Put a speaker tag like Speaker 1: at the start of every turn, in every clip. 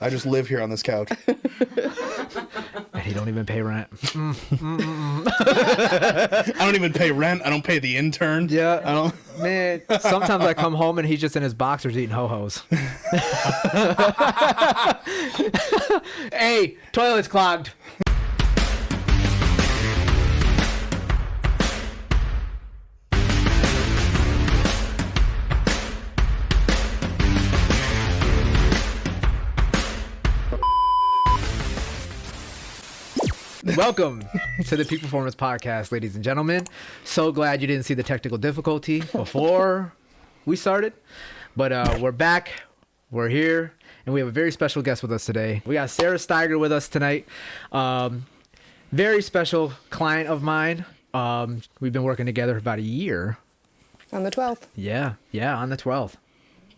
Speaker 1: I just live here on this couch.
Speaker 2: And he don't even pay rent.
Speaker 1: I don't even pay rent. I don't pay the intern.
Speaker 2: Yeah.
Speaker 1: I don't.
Speaker 2: Man, sometimes I come home and he's just in his boxers eating ho-hos. Hey, toilet's clogged. Welcome to the Peak Performance Podcast, ladies and gentlemen. So glad you didn't see the technical difficulty before we started. But we're back. We're here. And we have a very special guest with us today. We got Sarah Steiger with us tonight. Very special client of mine. We've been working together for about a year.
Speaker 3: On the 12th.
Speaker 2: Yeah, on the 12th.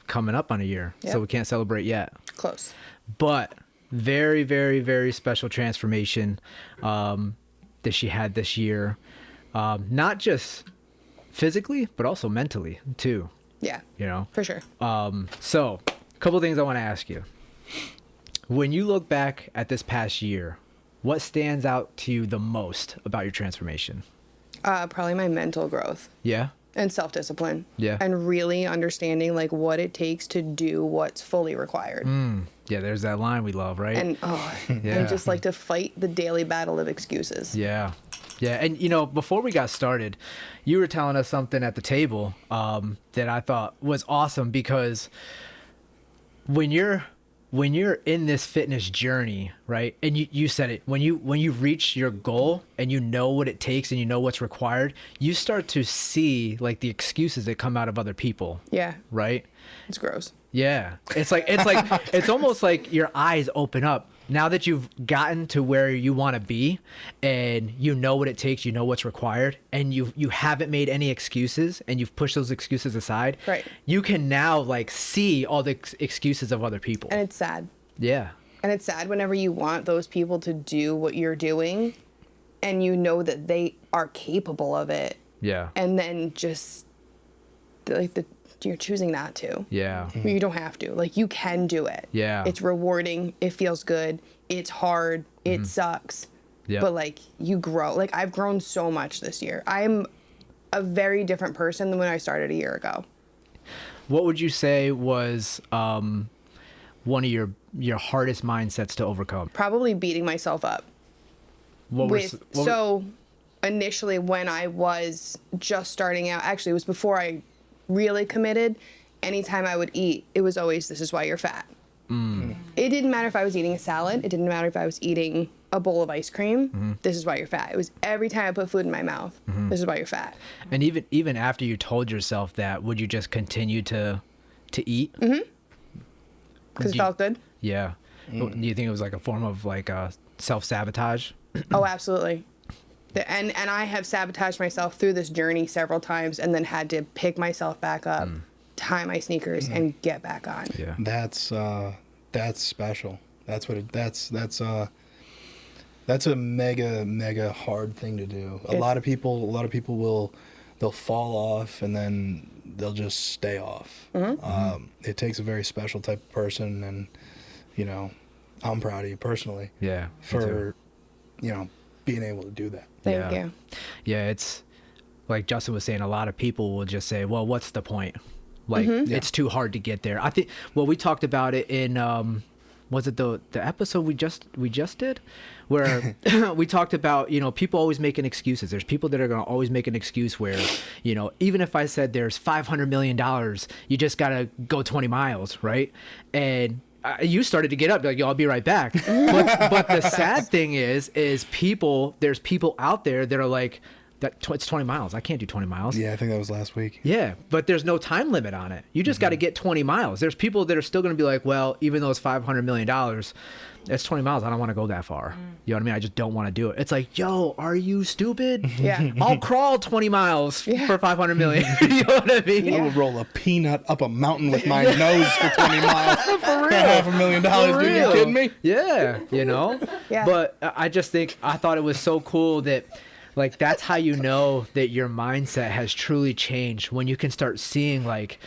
Speaker 2: Coming up on a year.
Speaker 3: Yep.
Speaker 2: So we can't celebrate yet.
Speaker 3: Close.
Speaker 2: But very, very, very special transformation that she had this year. Not just physically, but also mentally too.
Speaker 3: Yeah.
Speaker 2: You know?
Speaker 3: For sure.
Speaker 2: So a couple things I want to ask you. When you look back at this past year, what stands out to you the most about your transformation?
Speaker 3: Probably my mental growth
Speaker 2: Yeah?
Speaker 3: and self-discipline.
Speaker 2: Yeah.
Speaker 3: And really understanding like what it takes to do what's fully required.
Speaker 2: Yeah, there's that line we love, right?
Speaker 3: And
Speaker 2: Yeah.
Speaker 3: and just like to fight the daily battle of excuses.
Speaker 2: Yeah. And, you know, before we got started, you were telling us something at the table that I thought was awesome because when you're in this fitness journey, right? And you said it, when you reach your goal and you know what it takes and you know what's required, you start to see like the excuses that come out of other people,
Speaker 3: Yeah.
Speaker 2: right?
Speaker 3: It's gross.
Speaker 2: Yeah. It's like it's almost like your eyes open up now that you've gotten to where you want to be and you know what it takes, you know what's required, and you haven't made any excuses and you've pushed those excuses aside.
Speaker 3: Right.
Speaker 2: You can now like see all the excuses of other people.
Speaker 3: And it's sad.
Speaker 2: Yeah.
Speaker 3: And it's sad whenever you want those people to do what you're doing and you know that they are capable of it.
Speaker 2: Yeah.
Speaker 3: And then just like you're choosing not to.
Speaker 2: Yeah.
Speaker 3: You don't have to. Like, you can do it.
Speaker 2: Yeah.
Speaker 3: It's rewarding. It feels good. It's hard. It sucks.
Speaker 2: Yeah.
Speaker 3: But, like, you grow. Like, I've grown so much this year. I'm a very different person than when I started a year ago.
Speaker 2: What would you say was one of your hardest mindsets to overcome?
Speaker 3: Probably beating myself up. Initially, when I was just starting out, actually, it was before I really committed, anytime I would eat, it was always, this is why you're fat. It didn't matter if I was eating a salad. It didn't matter if I was eating a bowl of ice cream. This is why you're fat. It was every time I put food in my mouth. This is why you're fat.
Speaker 2: And even after you told yourself that, would you just continue to eat?
Speaker 3: Because it felt good.
Speaker 2: Yeah. Do you think it was like a form of like self-sabotage?
Speaker 3: Oh, absolutely. And I have sabotaged myself through this journey several times and then had to pick myself back up, tie my sneakers, and get back on.
Speaker 2: Yeah.
Speaker 1: That's special. That's a mega hard thing to do. A lot of people they'll fall off and then they'll just stay off. It takes a very special type of person, and you know, I'm proud of you personally.
Speaker 2: Yeah.
Speaker 1: For being able to do that.
Speaker 3: Thank you.
Speaker 2: Yeah, it's like Justin was saying, a lot of people will just say, well, what's the point? Like, it's too hard to get there. I think, well, we talked about it in, was it the episode we just did? Where we talked about, people always making excuses. There's people that are going to always make an excuse where, even if I said there's $500 million, you just got to go 20 miles, right? And you started to get up, like, yo, I'll be right back. But the sad thing is there's people out there that are like, it's 20 miles. I can't do 20 miles.
Speaker 1: Yeah, I think that was last week.
Speaker 2: Yeah, but there's no time limit on it. You just got to get 20 miles. There's people that are still going to be like, well, even though it's $500 million, it's 20 miles. I don't want to go that far. You know what I mean? I just don't want to do it. It's like, yo, are you stupid?
Speaker 3: Yeah.
Speaker 2: I'll crawl 20 miles for 500 million. You know what I mean?
Speaker 1: I would roll a peanut up a mountain with my nose for 20 miles. For real. $500,000, dude. You kidding me?
Speaker 2: Yeah,
Speaker 3: Yeah.
Speaker 2: But I just think, I thought it was so cool that, like, that's how you know that your mindset has truly changed, when you can start seeing, like,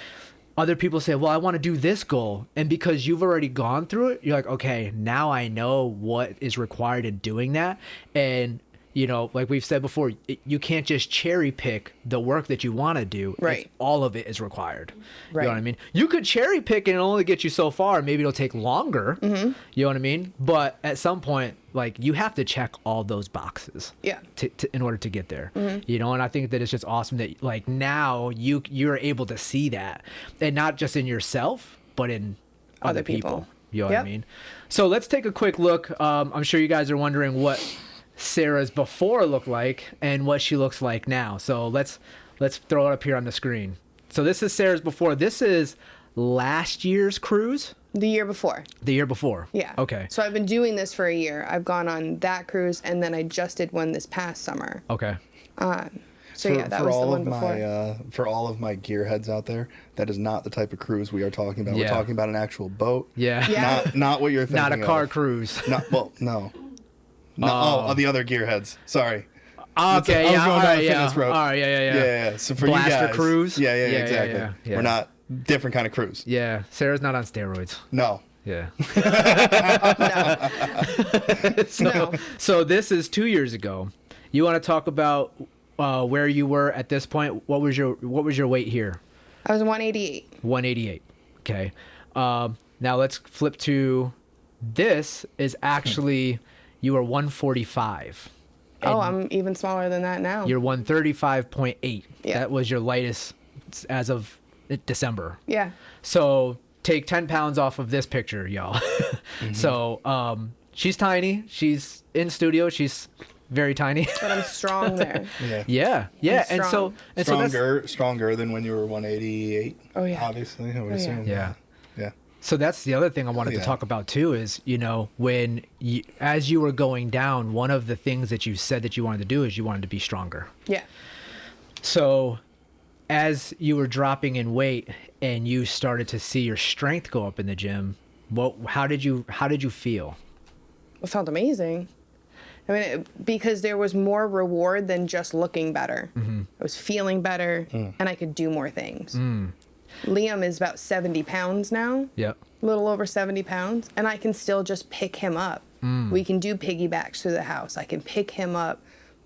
Speaker 2: other people say, well, I want to do this goal. And because you've already gone through it, you're like, okay, now I know what is required in doing that. And, you know, like we've said before, you can't just cherry pick the work that you want to do.
Speaker 3: Right.
Speaker 2: All of it is required.
Speaker 3: Right.
Speaker 2: You know what I mean? You could cherry pick and it'll only get you so far. Maybe it'll take longer. You know what I mean? But at some point, like, you have to check all those boxes.
Speaker 3: Yeah.
Speaker 2: In order to get there. You know, and I think that it's just awesome that, like, now you're able to see that, and not just in yourself, but in other people. You know what I mean? So let's take a quick look. I'm sure you guys are wondering what Sarah's before looked like and what she looks like now. So let's throw it up here on the screen. So this is Sarah's before. This is last year's cruise.
Speaker 3: The year before.
Speaker 2: The year before.
Speaker 3: Yeah.
Speaker 2: Okay.
Speaker 3: So I've been doing this for a year. I've gone on that cruise, and then I just did one this past summer.
Speaker 2: Okay.
Speaker 3: So yeah, that was the one before.
Speaker 1: For all of my gearheads out there, that is not the type of cruise we are talking about.
Speaker 2: Yeah.
Speaker 1: We're talking about an actual boat.
Speaker 2: Yeah.
Speaker 3: Yeah.
Speaker 1: Not what you're thinking.
Speaker 2: Not a car
Speaker 1: of.
Speaker 2: cruise.
Speaker 1: No. No, the other gearheads. Sorry.
Speaker 2: Okay,
Speaker 1: I was
Speaker 2: yeah,
Speaker 1: going
Speaker 2: all
Speaker 1: down
Speaker 2: right,
Speaker 1: the
Speaker 2: yeah.
Speaker 1: fitness road.
Speaker 2: All right, yeah.
Speaker 1: Yeah. So for
Speaker 2: Blaster
Speaker 1: you guys,
Speaker 2: cruise?
Speaker 1: Yeah,
Speaker 2: Yeah,
Speaker 1: exactly.
Speaker 2: yeah.
Speaker 1: We're not different kind of cruise.
Speaker 2: Yeah, Sarah's not on steroids.
Speaker 1: No.
Speaker 2: Yeah.
Speaker 3: No.
Speaker 2: So this is 2 years ago. You want to talk about where you were at this point? What was your weight here?
Speaker 3: I was 188.
Speaker 2: 188. Okay. Now let's flip to this. Is actually you were 145.
Speaker 3: Oh, I'm even smaller than that now.
Speaker 2: You're 135.8.
Speaker 3: Yeah.
Speaker 2: That was your lightest as of December.
Speaker 3: Yeah.
Speaker 2: So take 10 pounds off of this picture, y'all. So she's tiny. She's in studio. She's very tiny.
Speaker 3: But I'm strong there.
Speaker 1: Yeah.
Speaker 2: Yeah.
Speaker 3: I'm strong.
Speaker 2: And so
Speaker 1: Stronger than when you were 188.
Speaker 3: Oh, yeah.
Speaker 1: Obviously, I would
Speaker 3: yeah.
Speaker 1: assume.
Speaker 2: Yeah.
Speaker 1: Yeah.
Speaker 2: So that's the other thing I wanted to
Speaker 1: Yeah.
Speaker 2: talk about too is, you know, when you, as you were going down, one of the things that you said that you wanted to do is you wanted to be stronger.
Speaker 3: Yeah.
Speaker 2: So as you were dropping in weight and you started to see your strength go up in the gym, how did you feel?
Speaker 3: It felt amazing. I mean, because there was more reward than just looking better. I was feeling better, and I could do more things. Liam is about 70 pounds now.
Speaker 2: Yep.
Speaker 3: A little over 70 pounds, and I can still just pick him up. We can do piggybacks through the house. I can pick him up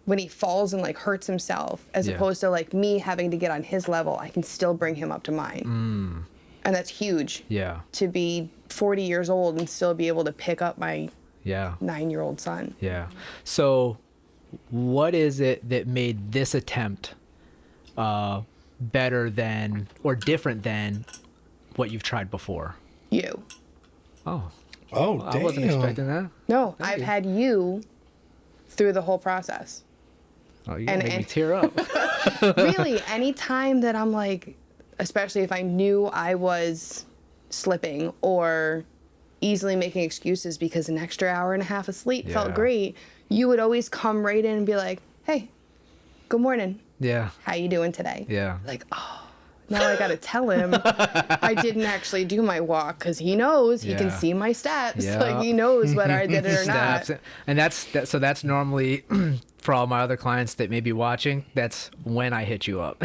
Speaker 3: when he falls and like hurts himself, as
Speaker 2: Yeah.
Speaker 3: opposed to like me having to get on his level. I can still bring him up to mine, and that's huge.
Speaker 2: Yeah.
Speaker 3: To be 40 years old and still be able to pick up my
Speaker 2: Yeah.
Speaker 3: 9-year-old son.
Speaker 2: Yeah. So what is it that made this attempt better than or different than what you've tried before?
Speaker 3: You.
Speaker 2: Oh,
Speaker 1: Oh,
Speaker 2: I
Speaker 1: damn.
Speaker 2: wasn't expecting that.
Speaker 3: No, I've had you through the whole process.
Speaker 2: Oh, you
Speaker 3: And-
Speaker 2: made me
Speaker 3: and-
Speaker 2: tear up.
Speaker 3: Really, anytime that I'm like, especially if I knew I was slipping or easily making excuses because an extra hour and a half of sleep
Speaker 2: Yeah.
Speaker 3: felt great, you would always come right in and be like, hey, good morning.
Speaker 2: Yeah.
Speaker 3: How you doing today?
Speaker 2: Yeah.
Speaker 3: Like, oh, now I gotta tell him I didn't actually do my walk because he knows he can
Speaker 2: Yeah.
Speaker 3: see my steps.
Speaker 2: Yeah.
Speaker 3: Like he knows whether I did it or not.
Speaker 2: Steps. And so that's normally for all my other clients that may be watching, that's when I hit you up.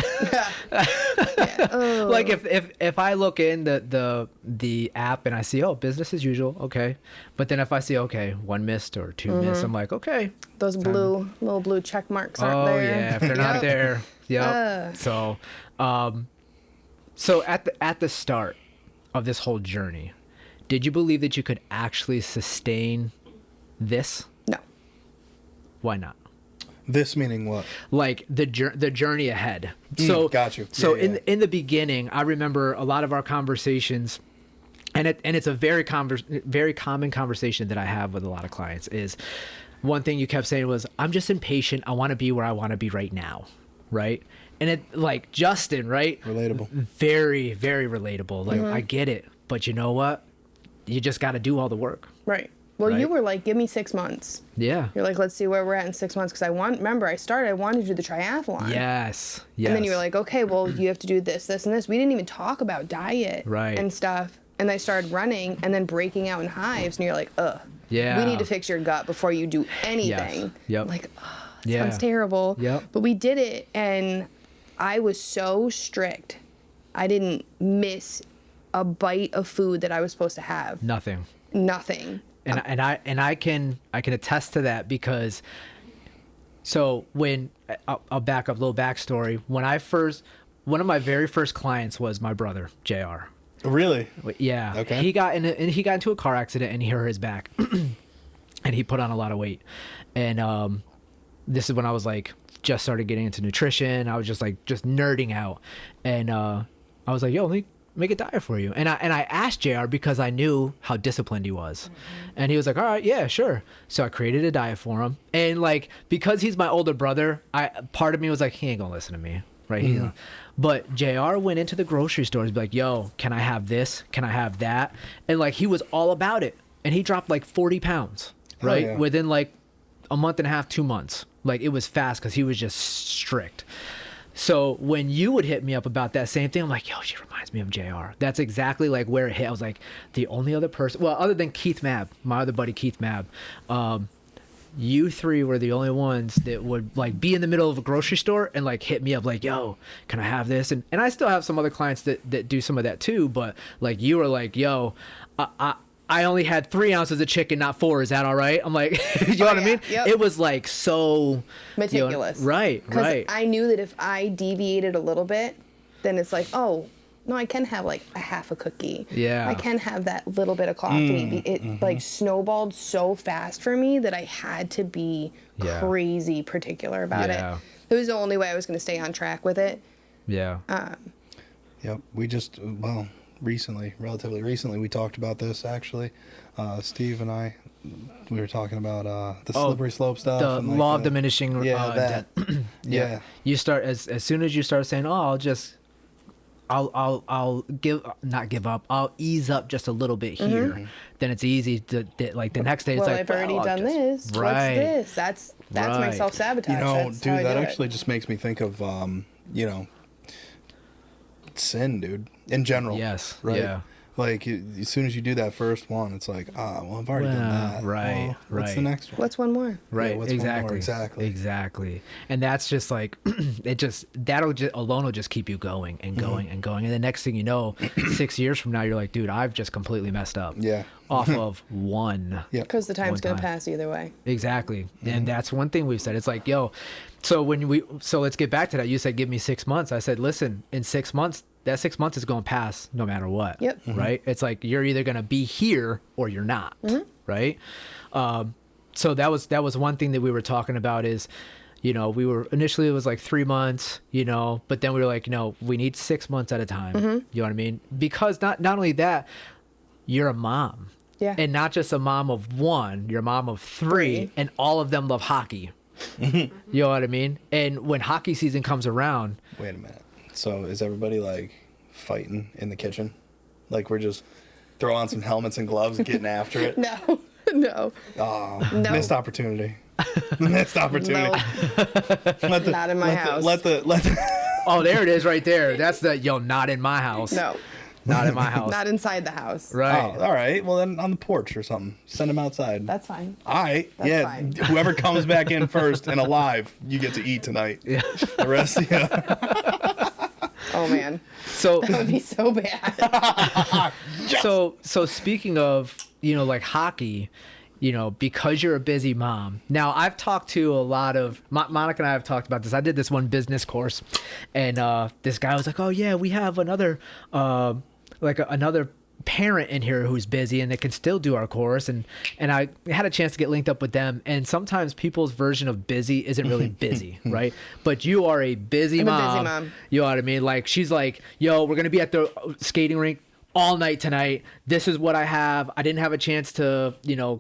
Speaker 3: Oh.
Speaker 2: Like if I look in the app and I see, oh, business as usual, okay. But then if I see, okay, one missed or two missed, I'm like, okay.
Speaker 3: Those little blue check marks aren't
Speaker 2: Oh
Speaker 3: there.
Speaker 2: yeah, if they're not
Speaker 3: Yep.
Speaker 2: there, yep.
Speaker 3: Ugh.
Speaker 2: So at the start of this whole journey, did you believe that you could actually sustain this?
Speaker 3: No.
Speaker 2: Why not?
Speaker 1: This meaning what?
Speaker 2: Like the journey ahead. So
Speaker 1: got you.
Speaker 2: So
Speaker 1: Yeah, yeah.
Speaker 2: in the beginning, I remember a lot of our conversations, and it's a very common conversation that I have with a lot of clients. Is one thing you kept saying was, "I'm just impatient. I want to be where I want to be right now," right? And it like Justin, right?
Speaker 1: Relatable.
Speaker 2: Very very relatable. Like I get it, but you know what? You just got to do all the work.
Speaker 3: Right. Well, you
Speaker 2: Right.
Speaker 3: were like, give me 6 months.
Speaker 2: Yeah.
Speaker 3: You're like, let's see where we're at in 6 months. Because I wanted to do the triathlon.
Speaker 2: Yes. Yes.
Speaker 3: And then you were like, okay, well, you have to do this, this, and this. We didn't even talk about diet
Speaker 2: Right.
Speaker 3: and stuff. And I started running and then breaking out in hives. And you're like, ugh.
Speaker 2: Yeah.
Speaker 3: We need to fix your gut before you do anything.
Speaker 2: Yep.
Speaker 3: I'm like, oh, that
Speaker 2: Yeah.
Speaker 3: sounds terrible.
Speaker 2: Yep.
Speaker 3: But we did it. And I was so strict I didn't miss a bite of food that I was supposed to have.
Speaker 2: Nothing.
Speaker 3: Nothing.
Speaker 2: And I can attest to that because so when I'll back up a little backstory. One of my very first clients was my brother, JR.
Speaker 1: Really?
Speaker 2: Yeah.
Speaker 1: Okay.
Speaker 2: He got into a car accident and he hurt his back. And he put on a lot of weight. And this is when I was like just started getting into nutrition. I was just nerding out. And I was like, yo, let me make a diet for you. And I asked JR because I knew how disciplined he was. And he was like, all right, yeah, sure. So I created a diet for him. And like, because he's my older brother, part of me was like, he ain't gonna listen to me. Right. But JR went into the grocery stores, be like, yo, can I have this? Can I have that? And like, he was all about it. And he dropped like 40 pounds, right?
Speaker 1: yeah.
Speaker 2: Within like a month and a half, 2 months. Like it was fast because he was just strict. So when you would hit me up about that same thing, I'm like, yo, she reminds me of JR. That's exactly like where it hit. I was like, the only other person, well, other than Keith Mabb, my other buddy Keith Mabb, you three were the only ones that would like be in the middle of a grocery store and like hit me up like, yo, can I have this? And I still have some other clients that do some of that too. But like you were like, yo, I only had 3 ounces of chicken, not 4. Is that all right? I'm like, you know what I mean?
Speaker 3: Yep.
Speaker 2: It was like so
Speaker 3: Meticulous.
Speaker 2: Right.
Speaker 3: Because I knew that if I deviated a little bit, then it's like, oh, no, I can have like a half a cookie.
Speaker 2: Yeah.
Speaker 3: I can have that little bit of coffee. It like snowballed so fast for me that I had to be crazy particular about it. It was the only way I was going to stay on track with it.
Speaker 2: Yeah.
Speaker 1: Yep. We just, relatively recently, we talked about this actually. Steve and I, we were talking about the slippery slope stuff.
Speaker 2: The
Speaker 1: and, like,
Speaker 2: law of diminishing
Speaker 1: that. Yeah.
Speaker 2: You start as soon as you start saying, oh, I'll not give up. I'll ease up just a little bit here. Then it's easy to like the next day. It's
Speaker 3: Well,
Speaker 2: like,
Speaker 3: I've already done this.
Speaker 2: Right.
Speaker 3: What's this? That's my self-sabotage.
Speaker 1: You know,
Speaker 3: That's
Speaker 1: dude,
Speaker 3: how I
Speaker 1: that
Speaker 3: do it.
Speaker 1: actually just makes me think of, sin, dude, in general.
Speaker 2: Yes.
Speaker 1: Right?
Speaker 2: Yeah.
Speaker 1: Like, as soon as you do that first one, it's like, well, I've already done that.
Speaker 2: Right,
Speaker 1: Well, what's the
Speaker 2: right.
Speaker 1: next one?
Speaker 3: What's one more?
Speaker 2: Right.
Speaker 1: what's one more?
Speaker 2: Exactly.
Speaker 1: Exactly.
Speaker 2: And that's just like, that'll just alone will just keep you going and going and going. And the next thing you know, 6 years from now, you're like, dude, I've just completely messed up.
Speaker 1: Yeah.
Speaker 2: Off of one.
Speaker 1: Yeah.
Speaker 3: Because the time's
Speaker 2: One
Speaker 3: going to
Speaker 2: time.
Speaker 3: pass either way.
Speaker 2: Exactly. And that's one thing we've said. It's like, yo, so let's get back to that. You said, give me 6 months. I said, listen, in 6 months, that 6 months is going to pass no matter what.
Speaker 3: Yep.
Speaker 2: Right. It's like, you're either going to be here or you're not. Right. So that was one thing that we were talking about is, we were initially, it was like 3 months, but then we were like, no, we need 6 months at a time. You know what I mean? Because not only that, you're a mom.
Speaker 3: Yeah.
Speaker 2: And not just a mom of one, you're a mom of three, and all of them love hockey. You know what I mean? And when hockey season comes around,
Speaker 1: Wait a minute. So is everybody like fighting in the kitchen? Like we're just throwing on some helmets and gloves and getting after it?
Speaker 3: No. No.
Speaker 1: Oh,
Speaker 3: No.
Speaker 1: missed opportunity. Missed opportunity.
Speaker 3: No. Not in my house.
Speaker 1: Let the
Speaker 2: oh, there it is right there. That's not in my house.
Speaker 3: No.
Speaker 2: Not in my house.
Speaker 3: Not inside the house.
Speaker 2: Right.
Speaker 1: Oh, all right. Well, then on the porch or something. Send them outside.
Speaker 3: That's fine.
Speaker 1: All right.
Speaker 3: That's
Speaker 1: yeah.
Speaker 3: fine.
Speaker 1: Whoever comes back in first and alive, you get to eat tonight.
Speaker 2: Yeah.
Speaker 1: The rest, yeah.
Speaker 3: Oh, man.
Speaker 2: So
Speaker 3: That would be so bad.
Speaker 2: So speaking of, like hockey, because you're a busy mom. Now, I've talked to a lot of Monica and I have talked about this. I did this one business course, and this guy was like, "Oh yeah, we have another another parent in here who's busy and they can still do our course." And I had a chance to get linked up with them. And sometimes people's version of busy isn't really busy, right? But you are a busy
Speaker 3: I'm
Speaker 2: mom.
Speaker 3: a busy mom.
Speaker 2: You know what I mean? Like she's like, "Yo, we're gonna be at the skating rink all night tonight. This is what I have. I didn't have a chance to,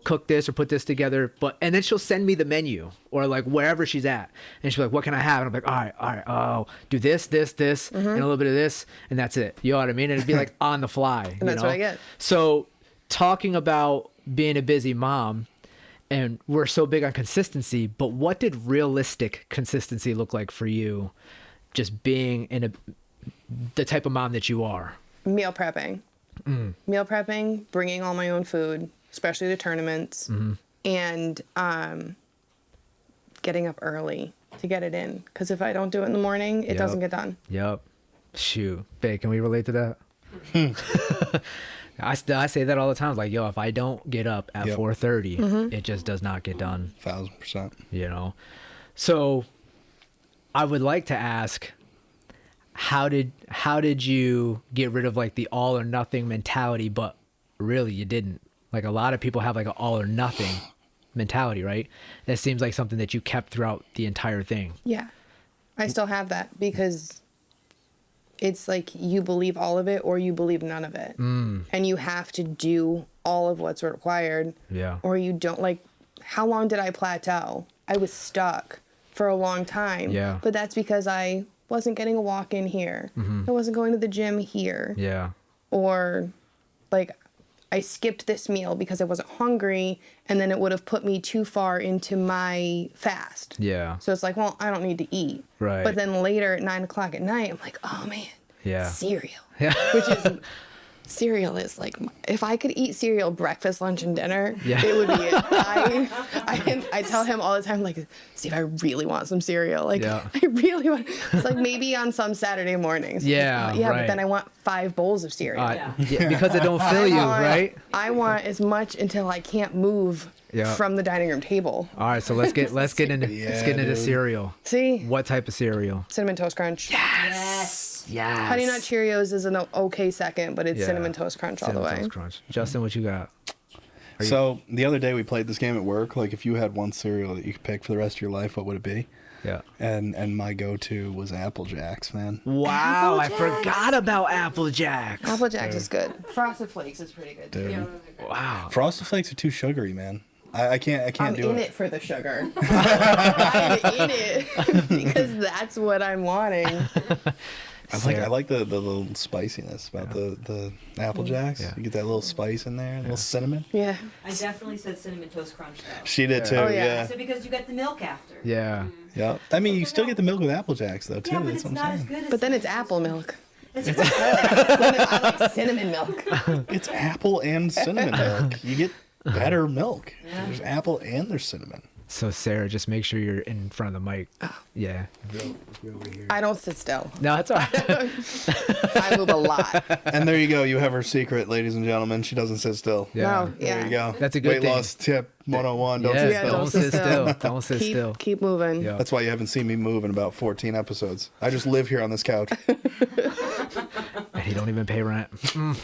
Speaker 2: cook this or put this together." And then she'll send me the menu or like wherever she's at. And she's like, "What can I have?" And I'm like, all right. Oh, do this, and a little bit of this. And that's it. You know what I mean? And it'd be like on the fly.
Speaker 3: And that's what I get.
Speaker 2: So talking about being a busy mom, and we're so big on consistency, but what did realistic consistency look like for you? Just being the type of mom that you are.
Speaker 3: Meal prepping. Meal prepping, bringing all my own food, especially to tournaments, and getting up early to get it in. Because if I don't do it in the morning, it doesn't get done.
Speaker 2: Yep. Shoot, babe, can we relate to that? I say that all the time. Like, yo, if I don't get up at
Speaker 1: Yep.
Speaker 2: 4:30,
Speaker 3: Mm-hmm.
Speaker 2: it just does not get done.
Speaker 1: 1000%.
Speaker 2: You know. So, I would like to ask, how did you get rid of like the all or nothing mentality? But really, you didn't. Like a lot of people have like an all or nothing mentality, right? That seems like something that you kept throughout the entire thing.
Speaker 3: Yeah. I still have that because it's like you believe all of it or you believe none of it. And you have to do all of what's required.
Speaker 2: Yeah.
Speaker 3: Or you don't. Like, how long did I plateau? I was stuck for a long time.
Speaker 2: Yeah.
Speaker 3: But that's because I wasn't getting a walk in here. I wasn't going to the gym here.
Speaker 2: Yeah.
Speaker 3: Or like I skipped this meal because I wasn't hungry, and then it would have put me too far into my fast.
Speaker 2: Yeah.
Speaker 3: So it's like, well, I don't need to eat.
Speaker 2: Right.
Speaker 3: But then later at 9 o'clock at night, I'm like, oh man,
Speaker 2: Yeah.
Speaker 3: cereal.
Speaker 2: Yeah.
Speaker 3: Which is, cereal is like, if I could eat cereal breakfast, lunch, and dinner,
Speaker 2: Yeah.
Speaker 3: it would be it. I tell him all the time, like, Steve, I really want some cereal. Like,
Speaker 2: Yeah.
Speaker 3: I really want, it's like maybe on some Saturday mornings.
Speaker 2: Yeah,
Speaker 3: Yeah,
Speaker 2: right.
Speaker 3: but then I want 5 bowls of cereal.
Speaker 2: Yeah, because it don't fill you, right?
Speaker 3: I want as much until I can't move
Speaker 2: Yeah.
Speaker 3: from the dining room table.
Speaker 2: All right, so let's get into
Speaker 1: dude.
Speaker 2: cereal.
Speaker 3: See?
Speaker 2: What type of cereal?
Speaker 3: Cinnamon Toast Crunch.
Speaker 4: Yes.
Speaker 2: Yes.
Speaker 3: Honey Nut Cheerios is an okay second, but it's
Speaker 2: Yeah.
Speaker 3: Cinnamon Toast Crunch all the
Speaker 2: Cinnamon
Speaker 3: way.
Speaker 2: Toast Crunch. Justin, what you got?
Speaker 1: So the other day we played this game at work. Like, if you had one cereal that you could pick for the rest of your life, what would it be?
Speaker 2: Yeah.
Speaker 1: And my go-to was Apple Jacks, man.
Speaker 2: Wow, I
Speaker 4: Apple
Speaker 2: forgot about Apple Jacks.
Speaker 3: Apple Jacks is good. Frosted Flakes is pretty good too.
Speaker 1: Dude.
Speaker 2: Wow.
Speaker 1: Frosted Flakes are too sugary, man. I can't
Speaker 3: I'm
Speaker 1: do
Speaker 3: in
Speaker 1: it.
Speaker 3: it for the sugar. I'm in it because that's what I'm wanting.
Speaker 1: I like the little spiciness about the Apple Jacks.
Speaker 2: Yeah.
Speaker 1: You get that little spice in there, a little cinnamon.
Speaker 3: Yeah.
Speaker 4: I definitely said Cinnamon Toast Crunch though.
Speaker 1: She did too.
Speaker 3: Oh, yeah.
Speaker 4: I
Speaker 1: yeah.
Speaker 4: said because you get the milk after.
Speaker 2: Yeah.
Speaker 1: Yeah. I mean, you still get the milk with Apple Jacks though too.
Speaker 4: Yeah, but
Speaker 1: That's
Speaker 4: it's
Speaker 1: what I'm
Speaker 4: not as
Speaker 1: saying.
Speaker 4: good as
Speaker 3: But then it's
Speaker 4: Cinnamon
Speaker 3: apple
Speaker 4: Toast
Speaker 3: milk.
Speaker 4: Crunch. It's
Speaker 3: I like cinnamon milk.
Speaker 1: It's apple and cinnamon milk. You get better milk. There's apple and there's cinnamon.
Speaker 2: So Sarah, just make sure you're in front of the mic. Yeah.
Speaker 3: I don't sit still.
Speaker 2: No, it's all right.
Speaker 3: I move a lot.
Speaker 1: And there you go. You have her secret, ladies and gentlemen. She doesn't sit still.
Speaker 2: Yeah.
Speaker 3: No,
Speaker 1: There
Speaker 3: yeah.
Speaker 1: you go.
Speaker 2: That's a good
Speaker 1: Weight
Speaker 2: thing.
Speaker 1: loss tip 101. Don't
Speaker 2: Yeah,
Speaker 1: sit
Speaker 3: Yeah,
Speaker 1: still.
Speaker 2: don't sit still. Don't sit still.
Speaker 3: Keep moving.
Speaker 2: Yeah.
Speaker 1: That's why you haven't seen me move in about 14 episodes. I just live here on this couch.
Speaker 2: And he don't even pay rent.
Speaker 1: I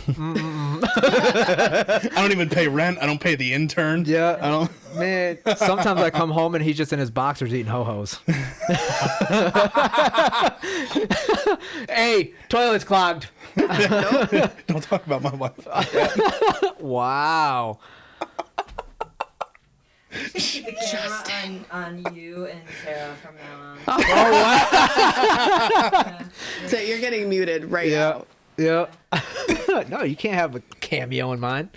Speaker 1: don't even pay rent. I don't pay the intern.
Speaker 2: Yeah.
Speaker 1: I don't.
Speaker 2: Man, sometimes I come home and he's just in his boxers eating ho-hos. Hey, toilet's clogged.
Speaker 1: Don't talk about my wife.
Speaker 2: Wow.
Speaker 4: keep the camera on you and Sarah from now on.
Speaker 3: So you're getting muted right
Speaker 2: Yeah.
Speaker 3: now.
Speaker 2: Yeah. No, you can't have a cameo in mine.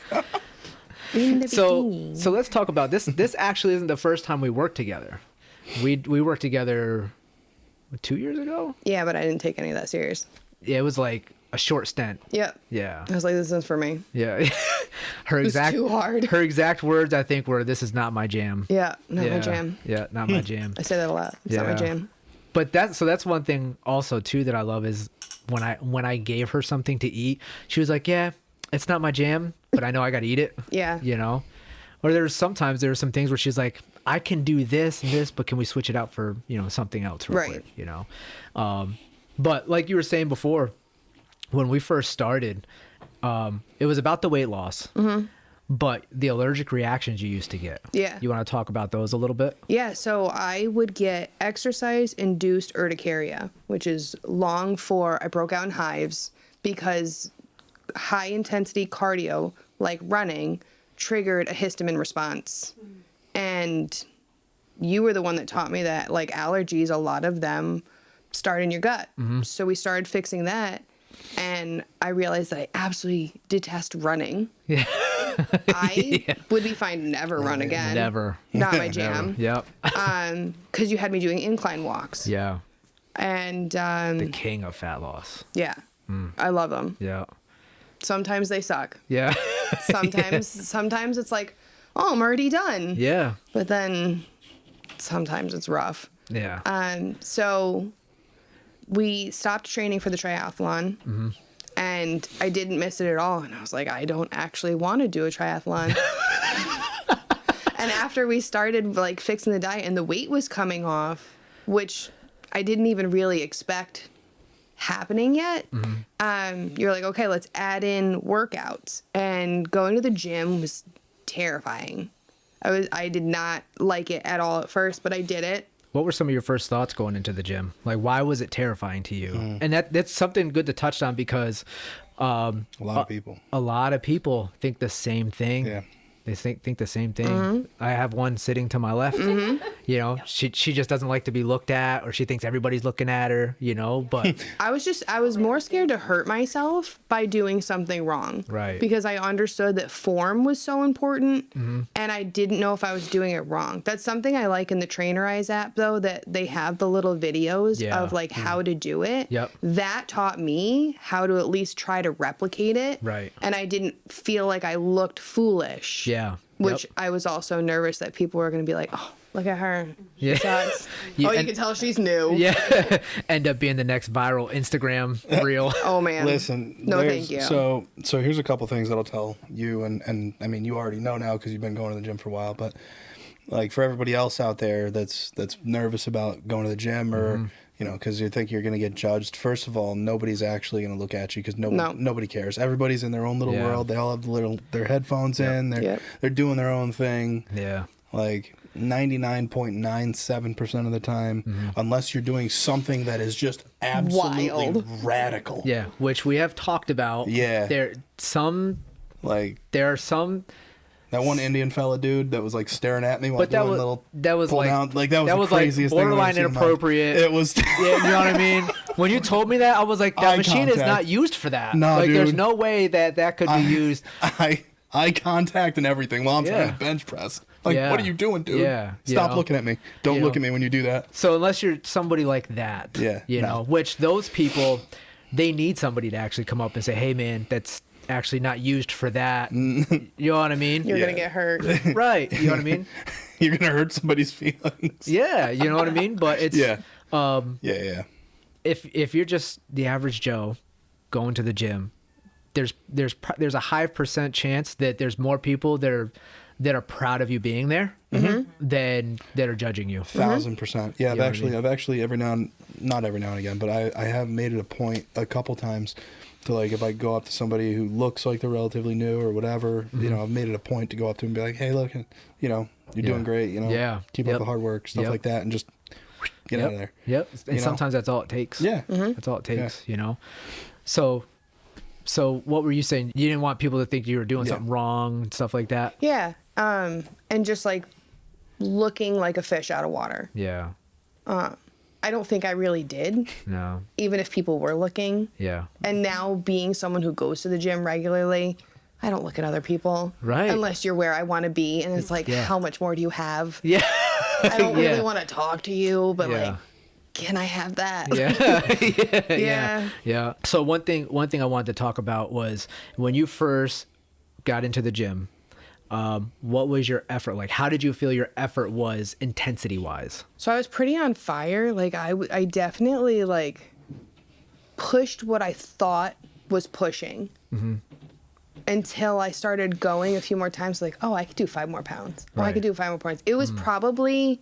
Speaker 3: In the
Speaker 2: So
Speaker 3: beginning.
Speaker 2: so let's talk about this. This actually isn't the first time we worked together. We worked together 2 years ago.
Speaker 3: Yeah, but I didn't take any of that serious.
Speaker 2: Yeah, it was like a short stint.
Speaker 3: Yep.
Speaker 2: Yeah.
Speaker 3: I was like, this isn't for me.
Speaker 2: Yeah. Her exact
Speaker 3: too hard.
Speaker 2: Her exact words I think were, "This is not my jam."
Speaker 3: Yeah, not
Speaker 2: yeah.
Speaker 3: my jam.
Speaker 2: Yeah, not my jam.
Speaker 3: I say that a lot. It's not my
Speaker 2: Yeah.
Speaker 3: jam.
Speaker 2: But that's one thing also too that I love is when I gave her something to eat, she was like, "Yeah, it's not my jam, but I know I got to eat it."
Speaker 3: Yeah.
Speaker 2: You know? Or there's some things where she's like, "I can do this and this, but can we switch it out for, something else real
Speaker 3: Right.
Speaker 2: quick, you know?" But like you were saying before, when we first started, it was about the weight loss. Mm-hmm. But the allergic reactions you used to get.
Speaker 3: Yeah.
Speaker 2: You want to talk about those a little bit?
Speaker 3: Yeah, so I would get exercise-induced urticaria, which is long for I broke out in hives because high-intensity cardio, like running, triggered a histamine response. And you were the one that taught me that, like, allergies, a lot of them start in your gut. So we started fixing that, and I realized that I absolutely detest running.
Speaker 2: Yeah.
Speaker 3: I would be fine to never run again.
Speaker 2: Never.
Speaker 3: Not my jam.
Speaker 2: Yep.
Speaker 3: Because you had me doing incline walks.
Speaker 2: Yeah.
Speaker 3: And
Speaker 2: The king of fat loss.
Speaker 3: yeah, I love them.
Speaker 2: Yeah.
Speaker 3: Sometimes they suck.
Speaker 2: Yeah.
Speaker 3: Sometimes it's like, oh, I'm already done.
Speaker 2: Yeah.
Speaker 3: But then sometimes it's rough.
Speaker 2: Yeah.
Speaker 3: So we stopped training for the triathlon. And I didn't miss it at all. And I was like, I don't actually want to do a triathlon. And after we started like fixing the diet and the weight was coming off, which I didn't even really expect happening yet, you're like, okay, let's add in workouts. And going to the gym was terrifying. I did not like it at all at first, but I did it.
Speaker 2: What were some of your first thoughts going into the gym? Like, why was it terrifying to you? And that's something good to touch on because
Speaker 1: A lot of people
Speaker 2: think the same thing.
Speaker 1: Yeah.
Speaker 2: They think the same thing. I have one sitting to my left. You know, she just doesn't like to be looked at, or she thinks everybody's looking at her, you know, but
Speaker 3: I was more scared to hurt myself by doing something wrong.
Speaker 2: Right.
Speaker 3: Because I understood that form was so important and I didn't know if I was doing it wrong. That's something I like in the Trainer Eyes app though, that they have the little videos
Speaker 2: Yeah.
Speaker 3: of like how to do it.
Speaker 2: Yep.
Speaker 3: That taught me how to at least try to replicate it.
Speaker 2: Right.
Speaker 3: And I didn't feel like I looked foolish.
Speaker 2: yeah.
Speaker 3: Which
Speaker 2: Yep.
Speaker 3: I was also nervous that people were going to be like, oh, look at her. She
Speaker 2: Yeah.
Speaker 3: sucks.
Speaker 2: You-
Speaker 3: Oh, you
Speaker 2: and-
Speaker 3: can tell she's new.
Speaker 2: Yeah. End up being the next viral Instagram reel.
Speaker 3: Oh, man.
Speaker 1: Listen,
Speaker 3: No, thank you.
Speaker 1: So here's a couple things that I'll tell you, and I mean, you already know now because you've been going to the gym for a while, but like for everybody else out there that's nervous about going to the gym or you know, because you think you're going to get judged. First of all, nobody's actually going to look at you because nobody cares. Everybody's in their own little
Speaker 2: Yeah.
Speaker 1: world. They all have their headphones in. They're doing their own thing.
Speaker 2: Yeah.
Speaker 1: Like 99.97% of the time, unless you're doing something that is just absolutely
Speaker 3: Wild.
Speaker 1: radical.
Speaker 2: Yeah. Which we have talked about.
Speaker 1: Yeah.
Speaker 2: There are some.
Speaker 1: That one Indian fella dude that was like staring at me while
Speaker 2: But that
Speaker 1: doing
Speaker 2: was
Speaker 1: little
Speaker 2: that was
Speaker 1: pull
Speaker 2: like
Speaker 1: down. Like that was
Speaker 2: that
Speaker 1: the
Speaker 2: was like
Speaker 1: craziest thing I've ever
Speaker 2: borderline
Speaker 1: seen in my life.
Speaker 2: inappropriate.
Speaker 1: It was.
Speaker 2: Yeah, you know what I mean? When you told me that, I was like, that
Speaker 1: Eye
Speaker 2: machine is
Speaker 1: contact.
Speaker 2: not used for that.
Speaker 1: No,
Speaker 2: like, there's
Speaker 1: dude.
Speaker 2: no way that could be used.
Speaker 1: Eye contact and everything while I'm trying
Speaker 2: Yeah.
Speaker 1: to bench press. Like,
Speaker 2: Yeah.
Speaker 1: what are you doing, dude?
Speaker 2: Yeah, you
Speaker 1: Stop
Speaker 2: know.
Speaker 1: looking at me. Don't
Speaker 2: You
Speaker 1: look
Speaker 2: know.
Speaker 1: at me when you do that.
Speaker 2: So unless you're somebody like that,
Speaker 1: Yeah,
Speaker 2: you
Speaker 1: no.
Speaker 2: know, which those people, they need somebody to actually come up and say, hey, man, that's actually not used for that. You know what I mean?
Speaker 3: You're
Speaker 1: Yeah.
Speaker 3: going to get hurt.
Speaker 2: Right. You know what I mean?
Speaker 1: You're gonna hurt somebody's feelings.
Speaker 2: Yeah. You know what I mean? But it's,
Speaker 1: Yeah. Yeah.
Speaker 2: if you're just the average Joe going to the gym, there's a high % chance that there's more people that are proud of you being there than that are judging you.
Speaker 1: 1,000%. Yeah,
Speaker 2: You know what I
Speaker 1: I've actually not every now and again, but I have made it a point a couple times to, like, if I go up to somebody who looks like they're relatively new or whatever, you know, I've made it a point to go up to them and be like, hey, look, you know, you're
Speaker 2: Yeah.
Speaker 1: doing great, you know,
Speaker 2: Yeah.
Speaker 1: keep
Speaker 2: Yep.
Speaker 1: up the hard work, stuff
Speaker 2: Yep.
Speaker 1: like that, and just get out of there.
Speaker 2: Yep. And
Speaker 1: You know?
Speaker 2: sometimes that's all it takes.
Speaker 1: Yeah.
Speaker 2: That's all it takes, you know? So what were you saying? You didn't want people to think you were doing
Speaker 1: Yeah.
Speaker 2: something wrong and stuff like that?
Speaker 3: Yeah. And just like looking like a fish out of water.
Speaker 2: Yeah.
Speaker 3: I don't think I really did,
Speaker 2: No.
Speaker 3: even if people were looking.
Speaker 2: Yeah.
Speaker 3: And now being someone who goes to the gym regularly, I don't look at other people.
Speaker 2: Right.
Speaker 3: Unless you're where I want to be. And it's like,
Speaker 2: Yeah.
Speaker 3: how much more do you have?
Speaker 2: Yeah.
Speaker 3: I don't
Speaker 2: Yeah.
Speaker 3: really want to talk to you, but
Speaker 2: Yeah.
Speaker 3: like, can I have that?
Speaker 2: Yeah.
Speaker 3: Yeah.
Speaker 2: Yeah. So one thing I wanted to talk about was when you first got into the gym, what was your effort like? How did you feel your effort was intensity wise?
Speaker 3: So I was pretty on fire. Like I definitely like pushed what I thought was pushing until I started going a few more times. Like, oh, I could do 5 more pounds. Oh, I
Speaker 2: Right.
Speaker 3: could do 5 more pounds. It was probably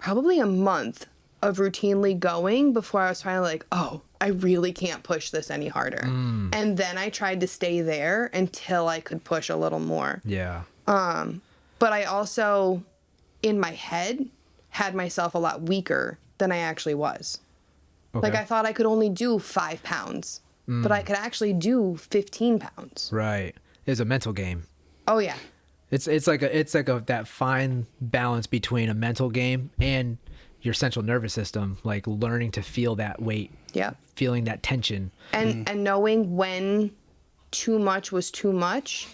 Speaker 3: a month of routinely going before I was finally like, oh, I really can't push this any harder. And then I tried to stay there until I could push a little more.
Speaker 2: Yeah.
Speaker 3: But I also, in my head, had myself a lot weaker than I actually was.
Speaker 2: Okay.
Speaker 3: Like I thought I could only do 5 pounds, but I could actually do 15 pounds.
Speaker 2: Right. It's a mental game.
Speaker 3: Oh yeah.
Speaker 2: It's like that fine balance between a mental game and your central nervous system, like learning to feel that weight,
Speaker 3: Yeah.
Speaker 2: feeling that tension.
Speaker 3: And knowing when too much was too much,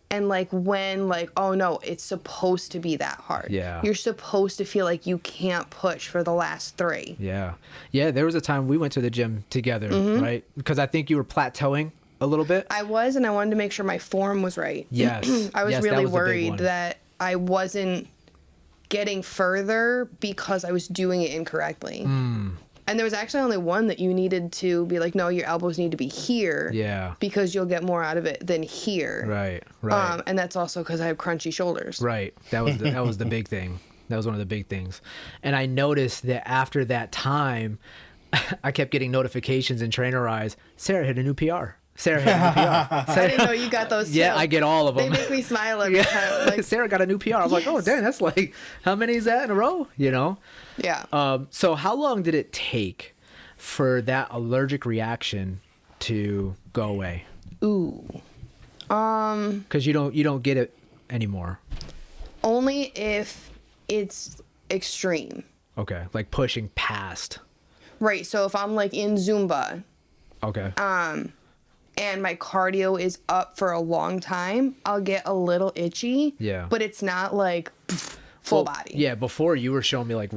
Speaker 3: and like when like, oh no, it's supposed to be that hard.
Speaker 2: Yeah.
Speaker 3: You're supposed to feel like you can't push for the last 3.
Speaker 2: Yeah. Yeah. There was a time we went to the gym together, right? Because I think you were plateauing a little bit.
Speaker 3: I was, and I wanted to make sure my form was right.
Speaker 2: Yes.
Speaker 3: I was
Speaker 2: Yes, that
Speaker 3: really
Speaker 2: was the big
Speaker 3: worried
Speaker 2: one.
Speaker 3: that I wasn't getting further because I was doing it incorrectly. And there was actually only one that you needed to be like, no, your elbows need to be here.
Speaker 2: Yeah.
Speaker 3: Because you'll get more out of it than here.
Speaker 2: Right. Right.
Speaker 3: And that's also because I have crunchy shoulders.
Speaker 2: Right. That was the big thing. That was one of the big things. And I noticed that after that time, I kept getting notifications in Trainer Eyes. Sarah hit a new PR. Sarah hit a new PR.
Speaker 3: I didn't know you got those too.
Speaker 2: Yeah, I get all of
Speaker 3: They
Speaker 2: them.
Speaker 3: make me smile every time. Like,
Speaker 2: Sarah got a new PR. I'm like, oh,
Speaker 3: Yes.
Speaker 2: dang, that's like, how many is that in a row? You know?
Speaker 3: yeah.
Speaker 2: So how long did it take for that allergic reaction to go away?
Speaker 3: Ooh.
Speaker 2: Because you don't get it anymore.
Speaker 3: Only if it's extreme.
Speaker 2: Okay, like pushing past.
Speaker 3: Right. So if I'm like in Zumba
Speaker 2: Okay.
Speaker 3: and my cardio is up for a long time, I'll get a little itchy.
Speaker 2: Yeah.
Speaker 3: But it's not like full
Speaker 2: Well,
Speaker 3: body.
Speaker 2: Yeah, before you were showing me like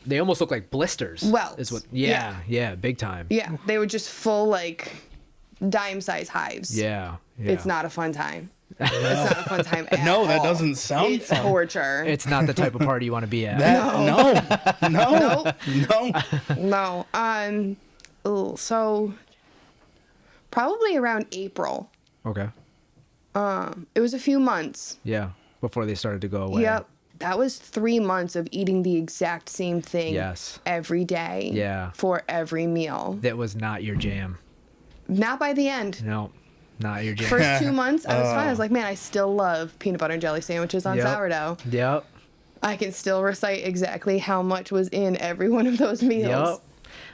Speaker 2: they almost look like blisters.
Speaker 3: Welts.
Speaker 2: Is what?
Speaker 3: Yeah.
Speaker 2: Yeah, big time.
Speaker 3: Yeah. They were just full like dime size hives.
Speaker 2: Yeah. Yeah.
Speaker 3: It's not a fun time. It's not a fun time at
Speaker 1: No, that
Speaker 3: all.
Speaker 1: doesn't sound
Speaker 3: It's
Speaker 1: fun.
Speaker 3: torture.
Speaker 2: It's not the type of party you want to be at.
Speaker 1: No.
Speaker 3: No. So probably around April.
Speaker 2: Okay.
Speaker 3: It was a few months.
Speaker 2: Yeah. Before they started to go away.
Speaker 3: Yep. That was 3 months of eating the exact same thing
Speaker 2: Yes.
Speaker 3: every day.
Speaker 2: Yeah.
Speaker 3: For every meal.
Speaker 2: That was not your jam.
Speaker 3: Not by the end.
Speaker 2: No, not your jam.
Speaker 3: First 2 months, I was fine. I was like, man, I still love peanut butter and jelly sandwiches on
Speaker 2: Yep.
Speaker 3: sourdough.
Speaker 2: Yep.
Speaker 3: I can still recite exactly how much was in every one of those meals.
Speaker 2: Yep.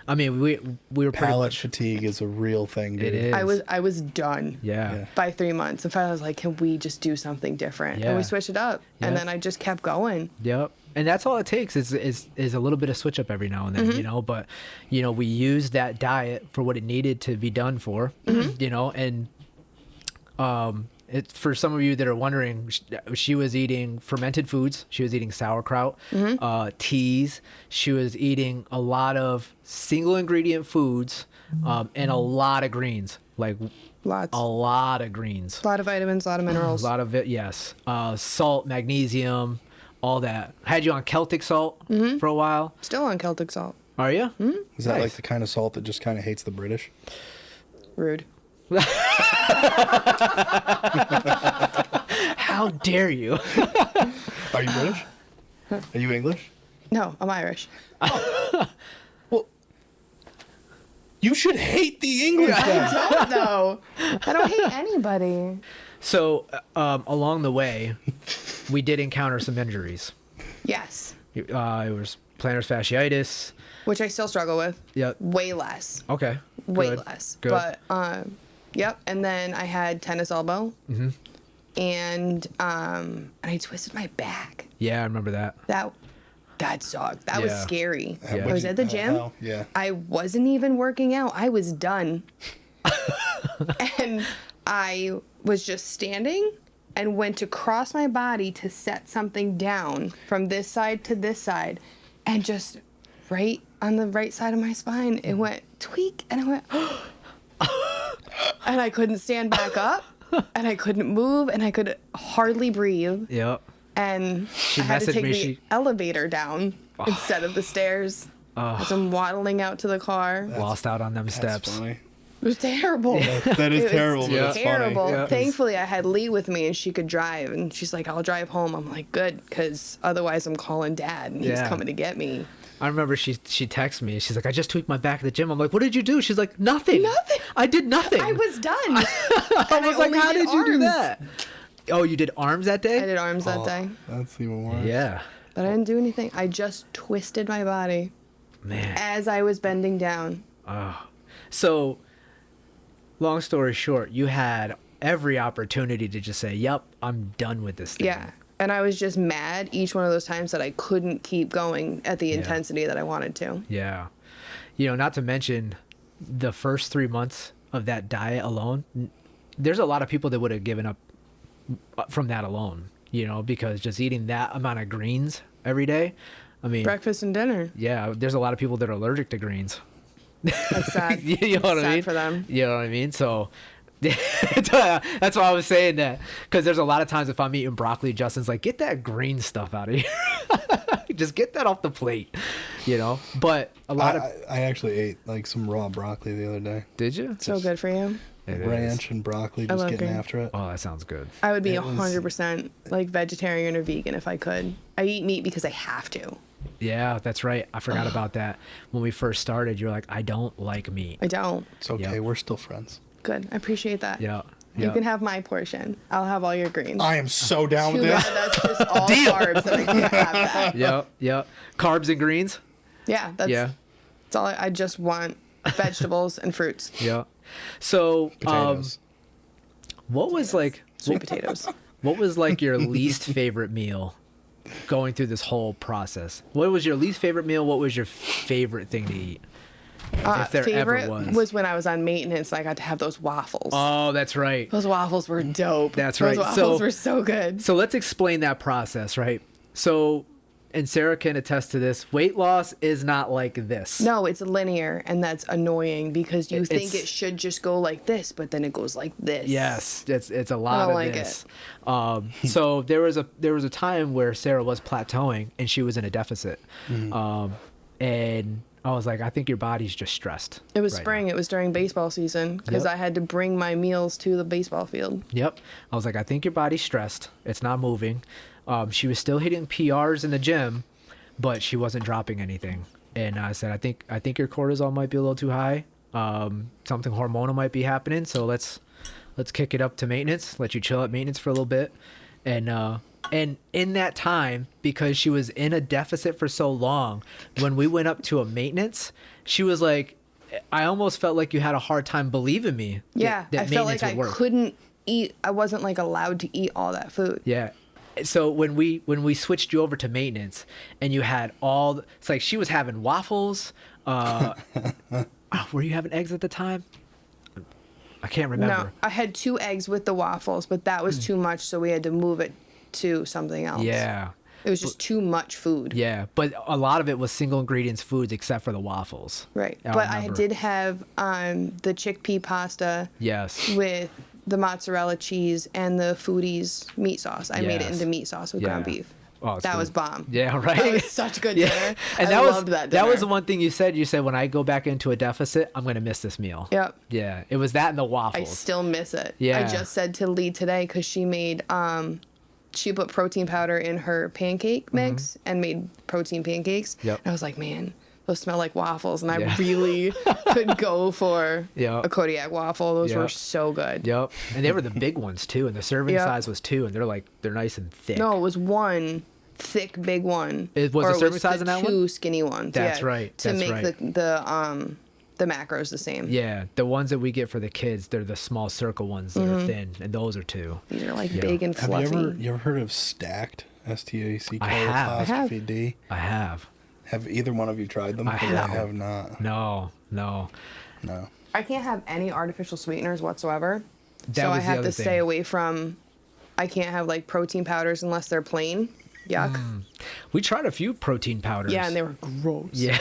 Speaker 2: I mean, we were pretty
Speaker 1: Palate
Speaker 2: much.
Speaker 1: fatigue is a real thing, dude.
Speaker 2: It is.
Speaker 3: I was done.
Speaker 2: Yeah.
Speaker 1: Yeah.
Speaker 3: By 3 months. And finally I was like, can we just do something different? And
Speaker 2: Yeah.
Speaker 3: we switched it up.
Speaker 2: Yeah.
Speaker 3: And then I just kept going.
Speaker 2: Yep. And that's all it takes is a little bit of switch up every now and then, you know, but we used that diet for what it needed to be done for, you know, and for some of you that are wondering, she was eating fermented foods. She was eating sauerkraut, teas. She was eating a lot of single ingredient foods, and a lot of greens, like
Speaker 3: Lots.
Speaker 2: a lot of greens.
Speaker 3: A lot of vitamins, a lot of minerals.
Speaker 2: A lot of it, yes. Salt, magnesium, all that. I had you on Celtic salt for a while.
Speaker 3: Still on Celtic salt.
Speaker 2: Are you?
Speaker 1: Is that
Speaker 2: Nice.
Speaker 1: like the kind of salt that just kind of hates the British?
Speaker 3: Rude.
Speaker 2: How dare you?
Speaker 1: Are you British? Are you English?
Speaker 3: No, I'm Irish.
Speaker 1: Well, you should hate the English. then.
Speaker 3: don't know. I don't hate anybody.
Speaker 2: So, along the way, we did encounter some injuries.
Speaker 3: Yes.
Speaker 2: It was plantar fasciitis.
Speaker 3: Which I still struggle with.
Speaker 2: Yep.
Speaker 3: Way less.
Speaker 2: Okay.
Speaker 3: Way
Speaker 2: Good.
Speaker 3: less.
Speaker 2: Good.
Speaker 3: But yep. And then I had tennis elbow. Mm-hmm. And I twisted my back.
Speaker 2: Yeah, I remember that.
Speaker 3: That sucked. That was
Speaker 2: Yeah.
Speaker 3: scary.
Speaker 2: Yeah.
Speaker 3: I was at the gym.
Speaker 1: Hell, yeah.
Speaker 3: I wasn't even working out. I was done. And I was just standing and went to cross my body to set something down from this side to this side. And just right on the right side of my spine, it went tweak. And I went, and I couldn't stand back up. And I couldn't move. And I could hardly breathe.
Speaker 2: Yep.
Speaker 3: And I had to
Speaker 2: messaged
Speaker 3: take
Speaker 2: me,
Speaker 3: the
Speaker 2: she-
Speaker 3: elevator down instead of the stairs. As I'm waddling out to the car.
Speaker 2: Lost out on them
Speaker 1: That's
Speaker 2: steps.
Speaker 1: funny.
Speaker 3: It was terrible.
Speaker 1: That is
Speaker 3: It was
Speaker 1: terrible, but it's
Speaker 3: terrible.
Speaker 1: funny.
Speaker 2: Yeah.
Speaker 3: Thankfully, I had Lee with me and she could drive. And she's like, I'll drive home. I'm like, good, because otherwise I'm calling Dad and he's
Speaker 2: Yeah.
Speaker 3: coming to get me.
Speaker 2: I remember she texted me. She's like, I just tweaked my back at the gym. I'm like, what did you do? She's like, nothing.
Speaker 3: Nothing.
Speaker 2: I did nothing.
Speaker 3: I was done.
Speaker 2: I was like, how did you do that? Oh, you did arms that day?
Speaker 3: I did arms that day,
Speaker 1: That's even worse.
Speaker 2: Yeah.
Speaker 3: but I didn't do anything. I just twisted my body
Speaker 2: Man.
Speaker 3: as I was bending down.
Speaker 2: So, long story short, you had every opportunity to just say, yep, I'm done with this thing.
Speaker 3: Yeah. And I was just mad each one of those times that I couldn't keep going at the intensity that I wanted to.
Speaker 2: Yeah. Not to mention the first 3 months of that diet alone, there's a lot of people that would have given up from that alone, because just eating that amount of greens every day. I mean,
Speaker 3: Breakfast and dinner.
Speaker 2: yeah, there's a lot of people that are allergic to greens.
Speaker 3: That's sad.
Speaker 2: You know what I
Speaker 3: Sad
Speaker 2: mean?
Speaker 3: for them.
Speaker 2: You know what I mean? So that's why I was saying that, because there's a lot of times if I'm eating broccoli, Justin's like, get that green stuff out of here. Just get that off the plate, you know. But a lot of
Speaker 1: I actually ate like some raw broccoli the other day.
Speaker 2: did you?
Speaker 3: So good for you.
Speaker 2: It is.
Speaker 1: Ranch and broccoli, just
Speaker 3: love
Speaker 1: getting
Speaker 3: green.
Speaker 1: after it.
Speaker 2: Oh, that sounds good.
Speaker 3: I would be
Speaker 1: It was-
Speaker 3: 100% like vegetarian or vegan if I could. I eat meat because I have to.
Speaker 2: Yeah, that's right. I forgot about that. When we first started, you're like, I don't like meat.
Speaker 3: I don't.
Speaker 1: It's okay.
Speaker 2: Yeah.
Speaker 1: We're still friends.
Speaker 3: Good. I appreciate that.
Speaker 2: Yeah.
Speaker 3: You can have my portion. I'll have all your greens.
Speaker 1: I am so down
Speaker 3: Too
Speaker 1: with
Speaker 3: bad
Speaker 1: this.
Speaker 3: that's just all carbs and I can't have that.
Speaker 2: Yep. Carbs and greens.
Speaker 3: Yeah, that's all I just want vegetables and fruits.
Speaker 2: Yeah. So,
Speaker 1: Potatoes.
Speaker 2: what was like
Speaker 3: Sweet potatoes.
Speaker 2: what was like your least favorite meal going through this whole process? What was your least favorite meal? What was your favorite thing to eat? If there
Speaker 3: Favorite
Speaker 2: ever
Speaker 3: was when I was on maintenance and I got to have those waffles.
Speaker 2: Oh, that's right.
Speaker 3: Those waffles were dope.
Speaker 2: That's
Speaker 3: Those
Speaker 2: right.
Speaker 3: waffles
Speaker 2: So-
Speaker 3: were so good.
Speaker 2: So let's explain that process, right? So, and Sarah can attest to this. Weight loss is not like this.
Speaker 3: No, it's linear, and that's annoying because you think
Speaker 2: It's-
Speaker 3: it should just go like this, but then it goes like this.
Speaker 2: Yes, it's a lot
Speaker 3: don't
Speaker 2: of
Speaker 3: like
Speaker 2: this. So there was a time where Sarah was plateauing and she was in a deficit, and I was like, I think your body's just stressed.
Speaker 3: It was
Speaker 2: right
Speaker 3: spring.
Speaker 2: now.
Speaker 3: It was during baseball season because
Speaker 2: Yep.
Speaker 3: I had to bring my meals to the baseball field.
Speaker 2: Yep. I was like, I think your body's stressed. It's not moving. She was still hitting PRs in the gym, but she wasn't dropping anything. And I said, I think your cortisol might be a little too high. Something hormonal might be happening. So let's kick it up to maintenance. Let you chill at maintenance for a little bit. And in that time, because she was in a deficit for so long, when we went up to a maintenance, she was like, I almost felt like you had a hard time believing me.
Speaker 3: Yeah,
Speaker 2: that
Speaker 3: I felt
Speaker 2: maintenance
Speaker 3: like I
Speaker 2: would work.
Speaker 3: couldn't eat. I wasn't like allowed to eat all that food.
Speaker 2: Yeah. So when we switched you over to maintenance and you had it's like she was having waffles. Were you having eggs at the time? I can't remember.
Speaker 3: No, I had 2 eggs with the waffles, but that was too much, so we had to move it to something else.
Speaker 2: Yeah.
Speaker 3: It was just too much food.
Speaker 2: Yeah. But a lot of it was single ingredients foods except for the waffles.
Speaker 3: Right.
Speaker 2: I
Speaker 3: But I
Speaker 2: remember.
Speaker 3: did have the chickpea pasta
Speaker 2: Yes.
Speaker 3: with the mozzarella cheese and the Foodies meat sauce. I made it
Speaker 2: Yes.
Speaker 3: into meat sauce with
Speaker 2: Yeah.
Speaker 3: ground beef.
Speaker 2: Oh, it's
Speaker 3: that
Speaker 2: good.
Speaker 3: was bomb.
Speaker 2: Yeah, right.
Speaker 3: That was such good
Speaker 2: Yeah.
Speaker 3: dinner.
Speaker 2: And
Speaker 3: I loved that dinner.
Speaker 2: that was the one thing you said. You said, when I go back into a deficit, I'm going to miss this meal.
Speaker 3: Yep.
Speaker 2: Yeah. It was that and the
Speaker 3: I
Speaker 2: waffles.
Speaker 3: still miss it.
Speaker 2: Yeah.
Speaker 3: I just said to Lee today because she made she put protein powder in her pancake mix and made protein pancakes.
Speaker 2: Mm-hmm. Yep.
Speaker 3: And I was like, man, those smell like waffles, and
Speaker 2: Yeah.
Speaker 3: I really could go for
Speaker 2: Yep.
Speaker 3: a Kodiak waffle. Those were
Speaker 2: Yep.
Speaker 3: so good.
Speaker 2: Yep. And they were the big ones too. And the serving
Speaker 3: Yep.
Speaker 2: size was 2. And they're nice and thick.
Speaker 3: No, it was one thick big one.
Speaker 2: Was the
Speaker 3: Or
Speaker 2: serving size in that one?
Speaker 3: 2 skinny ones.
Speaker 2: That's
Speaker 3: yeah,
Speaker 2: right,
Speaker 3: To
Speaker 2: that's
Speaker 3: make
Speaker 2: right.
Speaker 3: the macros the same.
Speaker 2: Yeah, the ones that we get for the kids, they're the small circle ones that are thin, and those are 2.
Speaker 3: These are like
Speaker 2: Yeah.
Speaker 3: big and
Speaker 1: Have
Speaker 3: fluffy.
Speaker 1: you ever heard of Stacked? STACK
Speaker 2: I have.
Speaker 1: apostrophe D.
Speaker 2: I have.
Speaker 1: Have either one of you tried them?
Speaker 2: I
Speaker 1: 'Cause
Speaker 2: have.
Speaker 1: I have not.
Speaker 2: No.
Speaker 1: No.
Speaker 3: I can't have any artificial sweeteners whatsoever.
Speaker 2: That
Speaker 3: so I
Speaker 2: was the
Speaker 3: have
Speaker 2: other
Speaker 3: to stay
Speaker 2: thing.
Speaker 3: away from. I can't have like protein powders unless they're plain. Yuck.
Speaker 2: We tried a few protein powders.
Speaker 3: Yeah, and they were gross.
Speaker 2: Yeah.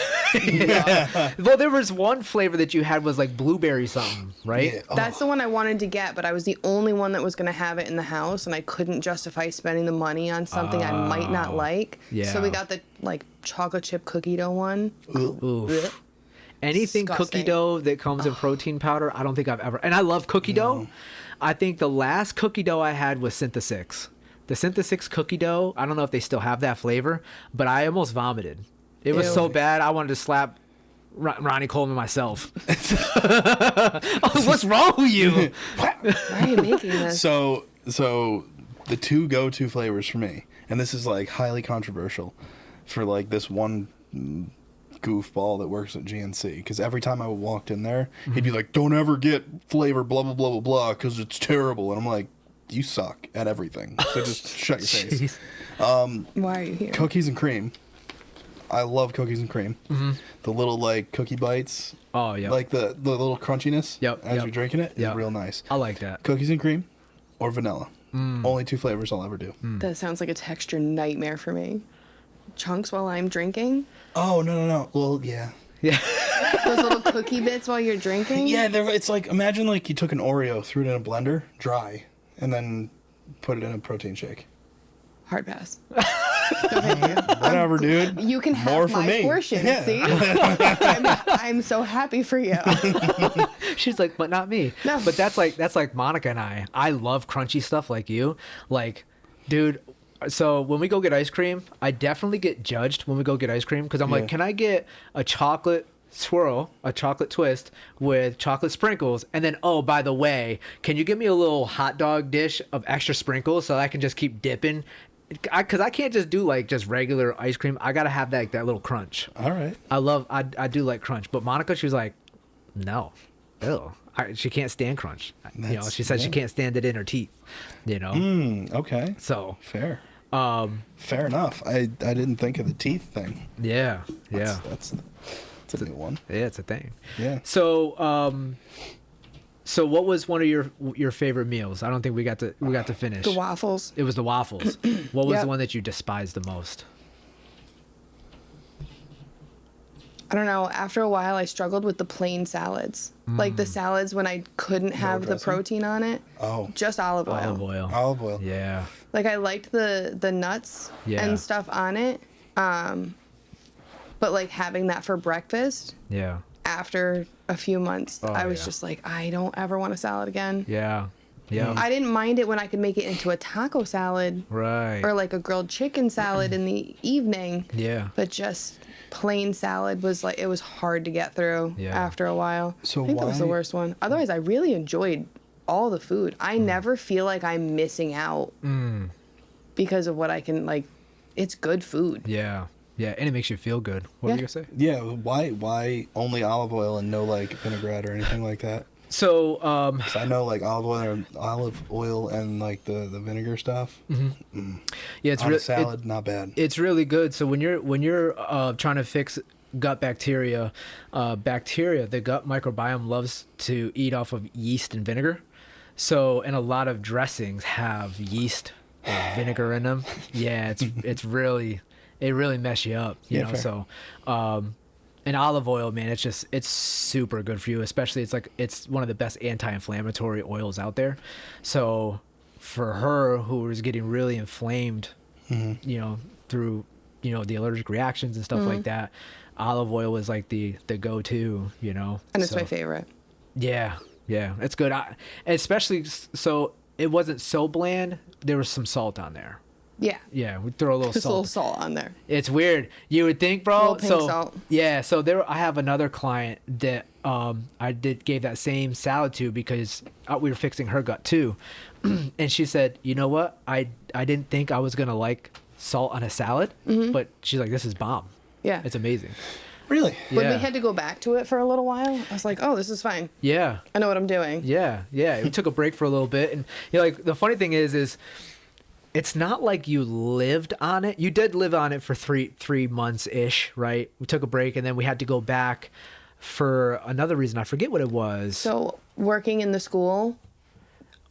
Speaker 2: Well, there was one flavor that you had was like blueberry something, right?
Speaker 1: Yeah.
Speaker 3: That's the one I wanted to get, but I was the only one that was going to have it in the house, and I couldn't justify spending the money on something I might not like. So
Speaker 2: yeah.
Speaker 3: we got the like chocolate chip cookie dough one.
Speaker 2: Oof. Anything cookie
Speaker 3: Disgusting.
Speaker 2: dough that comes in protein powder, I don't think I've ever. And I love cookie dough. I think the last cookie dough I had was Synthesix. The Synthesix cookie dough, I don't know if they still have that flavor, but I almost vomited. It was
Speaker 3: Ew.
Speaker 2: so bad, I wanted to slap Ronnie Coleman myself. What's wrong with you?
Speaker 3: Why are you making this?
Speaker 1: So the 2 go-to flavors for me, and this is like highly controversial for like this one goofball that works at GNC, because every time I walked in there, he'd be like, "Don't ever get flavor blah blah blah blah blah because it's terrible," and I'm like, "You suck at everything, so just shut your face."
Speaker 2: Jeez.
Speaker 3: Why are you here?
Speaker 1: Cookies and cream. I love cookies and cream. The little like cookie bites,
Speaker 2: Oh, yeah.
Speaker 1: like the little crunchiness
Speaker 2: Yep,
Speaker 1: as
Speaker 2: yep.
Speaker 1: you're drinking it is
Speaker 2: Yep.
Speaker 1: real nice.
Speaker 2: I like that.
Speaker 1: Cookies and cream or vanilla. Only 2 flavors I'll ever do.
Speaker 3: That sounds like a texture nightmare for me. Chunks while I'm drinking?
Speaker 1: Oh, no. Well, yeah.
Speaker 2: Yeah.
Speaker 3: Those little cookie bits while you're drinking?
Speaker 1: Yeah, it's like, imagine like you took an Oreo, threw it in a blender, dry, and then put it in a protein shake.
Speaker 3: Hard pass.
Speaker 1: Whatever, dude.
Speaker 3: You can have
Speaker 1: More for
Speaker 3: my
Speaker 1: me.
Speaker 3: portion.
Speaker 1: Yeah.
Speaker 3: See, I'm so happy for you.
Speaker 2: She's like, but not me.
Speaker 3: No.
Speaker 2: But that's like Monica and I. I love crunchy stuff like you. Like, dude, so when we go get ice cream, I definitely get judged when we go get ice cream because I'm
Speaker 1: Yeah.
Speaker 2: like, can I get a chocolate swirl, a chocolate twist with chocolate sprinkles, and then, oh, by the way, can you give me a little hot dog dish of extra sprinkles so I can just keep dipping? Because I can't just do like just regular ice cream. I gotta have that little crunch.
Speaker 1: All right.
Speaker 2: I do like crunch, but Monica, she was like, no, ew. She can't stand crunch. She said she can't stand it in her teeth.
Speaker 1: Okay.
Speaker 2: So
Speaker 1: Fair. Fair enough. I didn't think of the teeth thing.
Speaker 2: yeah.
Speaker 1: That's a new one.
Speaker 2: Yeah, it's a thing.
Speaker 1: Yeah.
Speaker 2: So what was one of your favorite meals? I don't think we got to finish.
Speaker 3: The waffles.
Speaker 2: It was the waffles. What was
Speaker 3: Yep.
Speaker 2: the one that you despised the most?
Speaker 3: I don't know. After a while, I struggled with the plain salads, like the salads when I couldn't have the
Speaker 1: dressing?
Speaker 3: protein on it.
Speaker 1: Oh.
Speaker 3: Just olive oil.
Speaker 2: Olive oil.
Speaker 1: Olive oil.
Speaker 2: Yeah.
Speaker 3: Like I liked the nuts
Speaker 2: Yeah.
Speaker 3: and stuff on it, but like having that for breakfast
Speaker 2: Yeah.
Speaker 3: after a few months,
Speaker 2: Oh,
Speaker 3: I was
Speaker 2: yeah.
Speaker 3: just like, I don't ever want a salad again.
Speaker 2: Yeah. Yeah.
Speaker 3: I didn't mind it when I could make it into a taco salad
Speaker 2: Right.
Speaker 3: or like a grilled chicken salad in the evening,
Speaker 2: Yeah.
Speaker 3: but just plain salad was like it was hard to get through
Speaker 2: Yeah.
Speaker 3: after a while.
Speaker 1: So
Speaker 3: I think that was the
Speaker 1: why-
Speaker 3: worst one. Otherwise, I really enjoyed all the food. I never feel like I'm missing out because of what I can like. It's good food.
Speaker 2: Yeah. Yeah. And it makes you feel good. What were you
Speaker 3: Yeah.
Speaker 2: gonna say?
Speaker 1: Yeah. Why only olive oil and no like vinaigrette or anything like that?
Speaker 2: So,
Speaker 1: 'Cause I know like olive oil and like the vinegar stuff
Speaker 2: yeah, it's
Speaker 1: on
Speaker 2: really
Speaker 1: a salad, not bad.
Speaker 2: it's really good. So when you're trying to fix gut bacteria, the gut microbiome loves to eat off of yeast and vinegar. So, and a lot of dressings have yeast or vinegar in them. Yeah, it really mess you up, you
Speaker 1: Yeah,
Speaker 2: know.
Speaker 1: fair.
Speaker 2: So, and olive oil, man, it's super good for you. Especially it's one of the best anti-inflammatory oils out there. So, for her who was getting really inflamed, through the allergic reactions and stuff like that, olive oil was like the go-to,
Speaker 3: And it's
Speaker 2: So-
Speaker 3: my favorite.
Speaker 2: yeah, it's good. Especially so it wasn't so bland. There was some salt on there.
Speaker 3: Yeah.
Speaker 2: Yeah, we throw a little
Speaker 3: Just a little
Speaker 2: salt.
Speaker 3: salt on there.
Speaker 2: It's weird. You would think, bro.
Speaker 3: Little pink
Speaker 2: so
Speaker 3: salt.
Speaker 2: yeah, so I have another client that gave that same salad to because we were fixing her gut too, and she said, you know what? I didn't think I was gonna like salt on a salad, but she's like, this is bomb.
Speaker 3: Yeah.
Speaker 2: It's amazing.
Speaker 1: Really?
Speaker 3: When
Speaker 2: Yeah.
Speaker 3: we had to go back to it for a little while, I was like, oh, this is fine.
Speaker 2: Yeah.
Speaker 3: I know what I'm doing.
Speaker 2: Yeah. We took a break for a little bit, and like the funny thing is it's not like you lived on it. You did live on it for three months ish, right? We took a break, and then we had to go back for another reason. I forget what it was.
Speaker 3: So working in the school,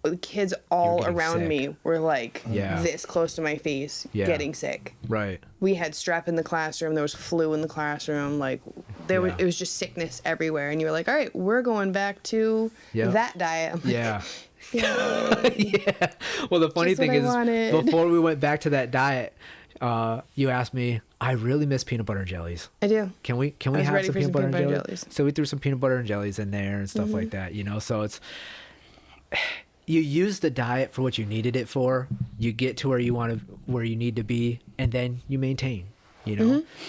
Speaker 3: the kids all
Speaker 2: getting
Speaker 3: around
Speaker 2: sick.
Speaker 3: me were like
Speaker 2: Yeah.
Speaker 3: this close to my face,
Speaker 2: Yeah.
Speaker 3: getting sick.
Speaker 2: Right.
Speaker 3: We had strep in the classroom. There was flu in the classroom. Like there
Speaker 2: Yeah.
Speaker 3: it was just sickness everywhere. And you were like, all right, we're going back to
Speaker 2: Yep.
Speaker 3: that diet. I'm like,
Speaker 2: Yeah.
Speaker 3: yeah.
Speaker 2: Well, the funny
Speaker 3: Just what
Speaker 2: thing
Speaker 3: I
Speaker 2: is,
Speaker 3: wanted.
Speaker 2: before we went back to that diet, you asked me, I really miss peanut butter and jellies.
Speaker 3: I do.
Speaker 2: Can we
Speaker 3: I was
Speaker 2: have
Speaker 3: ready
Speaker 2: some
Speaker 3: for
Speaker 2: peanut
Speaker 3: some
Speaker 2: butter
Speaker 3: peanut
Speaker 2: and
Speaker 3: butter
Speaker 2: jellies?
Speaker 3: and jellies.
Speaker 2: So we threw some peanut butter and jellies in there and stuff like that, So it's you use the diet for what you needed it for. You get to where you need to be, and then you maintain.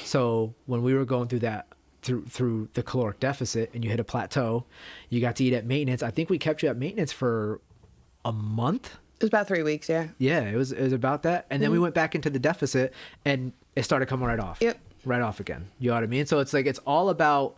Speaker 2: So when we were going through that through the caloric deficit and you hit a plateau, you got to eat at maintenance. I think we kept you at maintenance for a month.
Speaker 3: It was about 3 weeks, yeah.
Speaker 2: Yeah, it was about that. And then we went back into the deficit and it started coming right off.
Speaker 3: Yep.
Speaker 2: Right off again. You know what I mean? So it's like it's all about,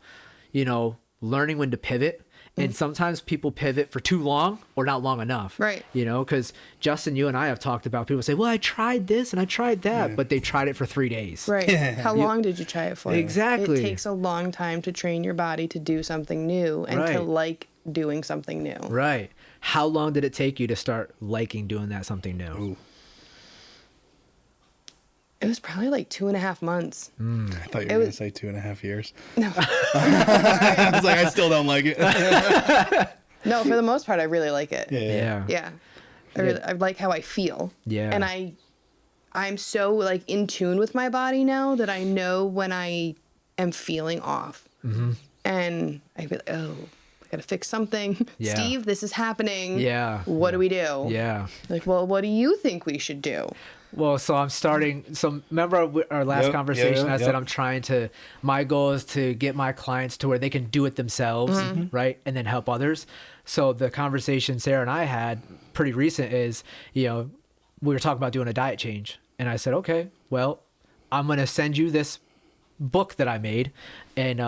Speaker 2: learning when to pivot. And sometimes people pivot for too long or not long enough.
Speaker 3: Right.
Speaker 2: Because Justin, you and I have talked about people say, well, I tried this and I tried that, but they tried it for 3 days.
Speaker 3: Right. How long did you try it for?
Speaker 2: Exactly.
Speaker 3: It takes a long time to train your body to do something new and to
Speaker 2: Right.
Speaker 3: like doing something new.
Speaker 2: Right. How long did it take you to start liking doing that something new?
Speaker 1: Ooh.
Speaker 3: It was probably like 2.5 months.
Speaker 1: I thought you were
Speaker 3: It
Speaker 1: going
Speaker 3: was-
Speaker 1: to say 2.5 years.
Speaker 3: No.
Speaker 1: I was like, I still don't like it.
Speaker 3: No, for the most part, I really like it.
Speaker 2: Yeah.
Speaker 3: Yeah. I like how I feel.
Speaker 2: Yeah.
Speaker 3: And I I'm so like in tune with my body now that I know when I am feeling off. And I feel like, oh, I gotta fix something.
Speaker 2: Yeah.
Speaker 3: Steve, this is happening.
Speaker 2: Yeah.
Speaker 3: What do we do?
Speaker 2: Yeah.
Speaker 3: Like, well, what do you think we should do?
Speaker 2: Well, so I'm starting. So remember our last
Speaker 1: Yep,
Speaker 2: conversation?
Speaker 1: yeah,
Speaker 2: I said
Speaker 1: yep.
Speaker 2: I'm trying to. My goal is to get my clients to where they can do it themselves, right, and then help others. So the conversation Sarah and I had pretty recent is, we were talking about doing a diet change, and I said, okay, well, I'm gonna send you this book that I made, and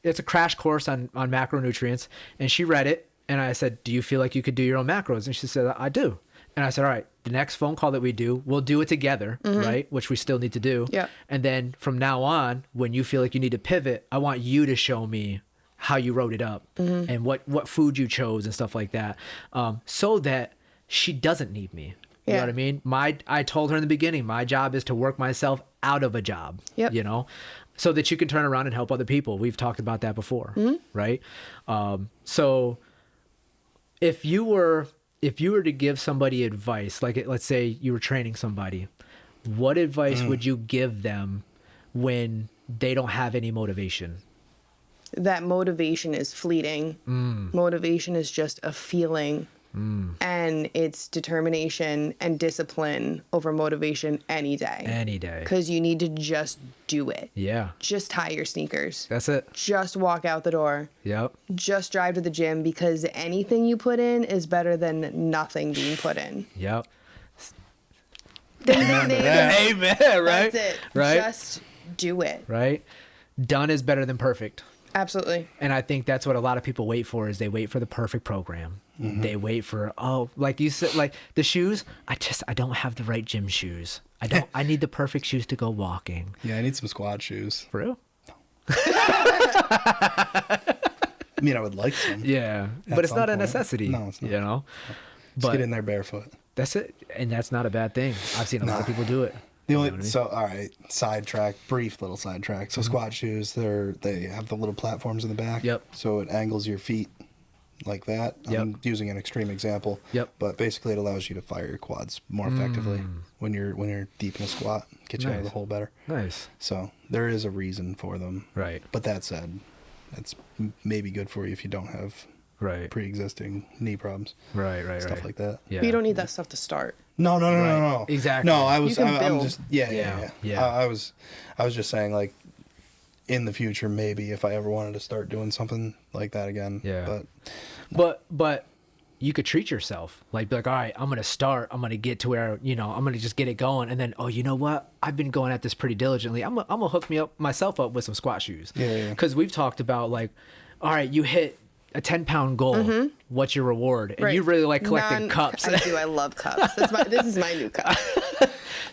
Speaker 2: it's a crash course on macronutrients, and she read it, and I said, do you feel like you could do your own macros? And she said, I do. And I said, all right, the next phone call that we do, we'll do it together, right? Which we still need to do.
Speaker 3: Yeah.
Speaker 2: And then from now on, when you feel like you need to pivot, I want you to show me how you wrote it up and what food you chose and stuff like that, so that she doesn't need me. You know
Speaker 3: Yeah.
Speaker 2: what I mean? I told her in the beginning, my job is to work myself out of a job,
Speaker 3: Yep.
Speaker 2: So that you can turn around and help other people. We've talked about that before, right? So if you were to give somebody advice, like let's say you were training somebody, what advice would you give them when they don't have any motivation?
Speaker 3: That motivation is fleeting. Motivation is just a feeling. And it's determination and discipline over motivation any day.
Speaker 2: Any day.
Speaker 3: Because you need to just do it.
Speaker 2: Yeah.
Speaker 3: Just tie your sneakers.
Speaker 2: That's it.
Speaker 3: Just walk out the door.
Speaker 2: Yep.
Speaker 3: Just drive to the gym, because anything you put in is better than nothing being put in.
Speaker 2: Yep.
Speaker 3: Ding, ding, ding.
Speaker 2: Amen. Right.
Speaker 3: That's it.
Speaker 2: Right.
Speaker 3: Just do it.
Speaker 2: Right. Done is better than perfect.
Speaker 3: Absolutely.
Speaker 2: And I think that's what a lot of people wait for, is they wait for the perfect program. They wait for, like you said, like the shoes, I don't have the right gym shoes. I need the perfect shoes to go walking.
Speaker 1: Yeah, I need some squad shoes.
Speaker 2: For real?
Speaker 1: I mean, I would like some.
Speaker 2: Yeah.
Speaker 1: At
Speaker 2: But it's
Speaker 1: some
Speaker 2: not a
Speaker 1: point.
Speaker 2: necessity.
Speaker 1: No, it's not. Just
Speaker 2: But
Speaker 1: get in there barefoot.
Speaker 2: that's it. And that's not a bad thing. I've seen a lot of people do it.
Speaker 1: The
Speaker 2: You
Speaker 1: only
Speaker 2: know what I mean?
Speaker 1: so all right, sidetrack, brief little sidetrack. So squat shoes, they have the little platforms in the back.
Speaker 2: Yep.
Speaker 1: So it angles your feet like that. I'm
Speaker 2: Yep.
Speaker 1: using an extreme example.
Speaker 2: Yep.
Speaker 1: But basically, it allows you to fire your quads more effectively when you're deep in a squat. Get you out of the
Speaker 2: Nice.
Speaker 1: hole better.
Speaker 2: Nice.
Speaker 1: So there is a reason for them.
Speaker 2: Right.
Speaker 1: But that said, it's maybe good for you if you don't have
Speaker 2: Right.
Speaker 1: pre-existing knee problems,
Speaker 2: Right.
Speaker 1: stuff like that.
Speaker 2: Yeah.
Speaker 3: But you don't need that stuff to start.
Speaker 1: No,
Speaker 2: Right. Exactly.
Speaker 1: No, I was.
Speaker 3: You can
Speaker 1: I'm
Speaker 3: build.
Speaker 1: just.
Speaker 2: Yeah.
Speaker 1: Yeah. I was just saying, like, in the future, maybe if I ever wanted to start doing something like that again.
Speaker 2: Yeah.
Speaker 1: But
Speaker 2: But you could treat yourself, like be like, all right, I'm gonna start. I'm gonna get to where I'm gonna just get it going, and then you know what? I've been going at this pretty diligently. I'm gonna hook myself up with some squat shoes.
Speaker 1: Yeah.
Speaker 2: Because we've talked about like, all right, you hit a 10-pound goal. What's your reward? And you really like collecting cups.
Speaker 3: I do. I love cups. This is my new cup.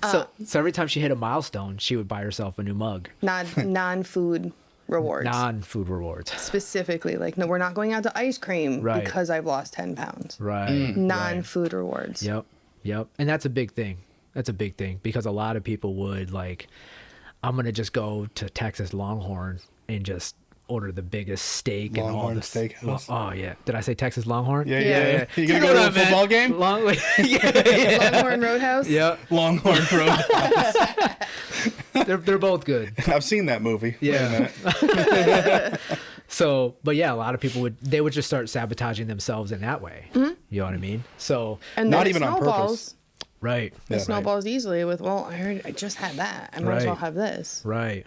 Speaker 2: So every time she hit a milestone, she would buy herself a new mug.
Speaker 3: Non-food rewards.
Speaker 2: Non-food rewards.
Speaker 3: Specifically, like, no, we're not going out to ice cream
Speaker 2: Right.
Speaker 3: because I've lost 10 pounds.
Speaker 2: Right.
Speaker 3: Non-food rewards.
Speaker 2: Yep. And that's a big thing. That's a big thing, because a lot of people would like, I'm going to just go to Texas Longhorn and just order the biggest steak and all
Speaker 1: Longhorn
Speaker 2: this.
Speaker 1: Steakhouse.
Speaker 2: Oh yeah. Did I say Texas Longhorn?
Speaker 3: Yeah.
Speaker 1: You gonna go to a football game?
Speaker 3: Longhorn Roadhouse.
Speaker 2: Yeah.
Speaker 1: Longhorn Road.
Speaker 2: They're both good.
Speaker 1: I've seen that movie. Wait a
Speaker 2: Yeah.
Speaker 1: minute.
Speaker 2: So, but yeah, a lot of people would just start sabotaging themselves in that way. You know what I mean? So,
Speaker 3: And
Speaker 1: Not
Speaker 3: then it
Speaker 1: even on purpose.
Speaker 3: snowballs.
Speaker 2: right.
Speaker 3: It snowballs easily with, well, I just had that. I might as well
Speaker 2: Right.
Speaker 3: have this.
Speaker 2: Right.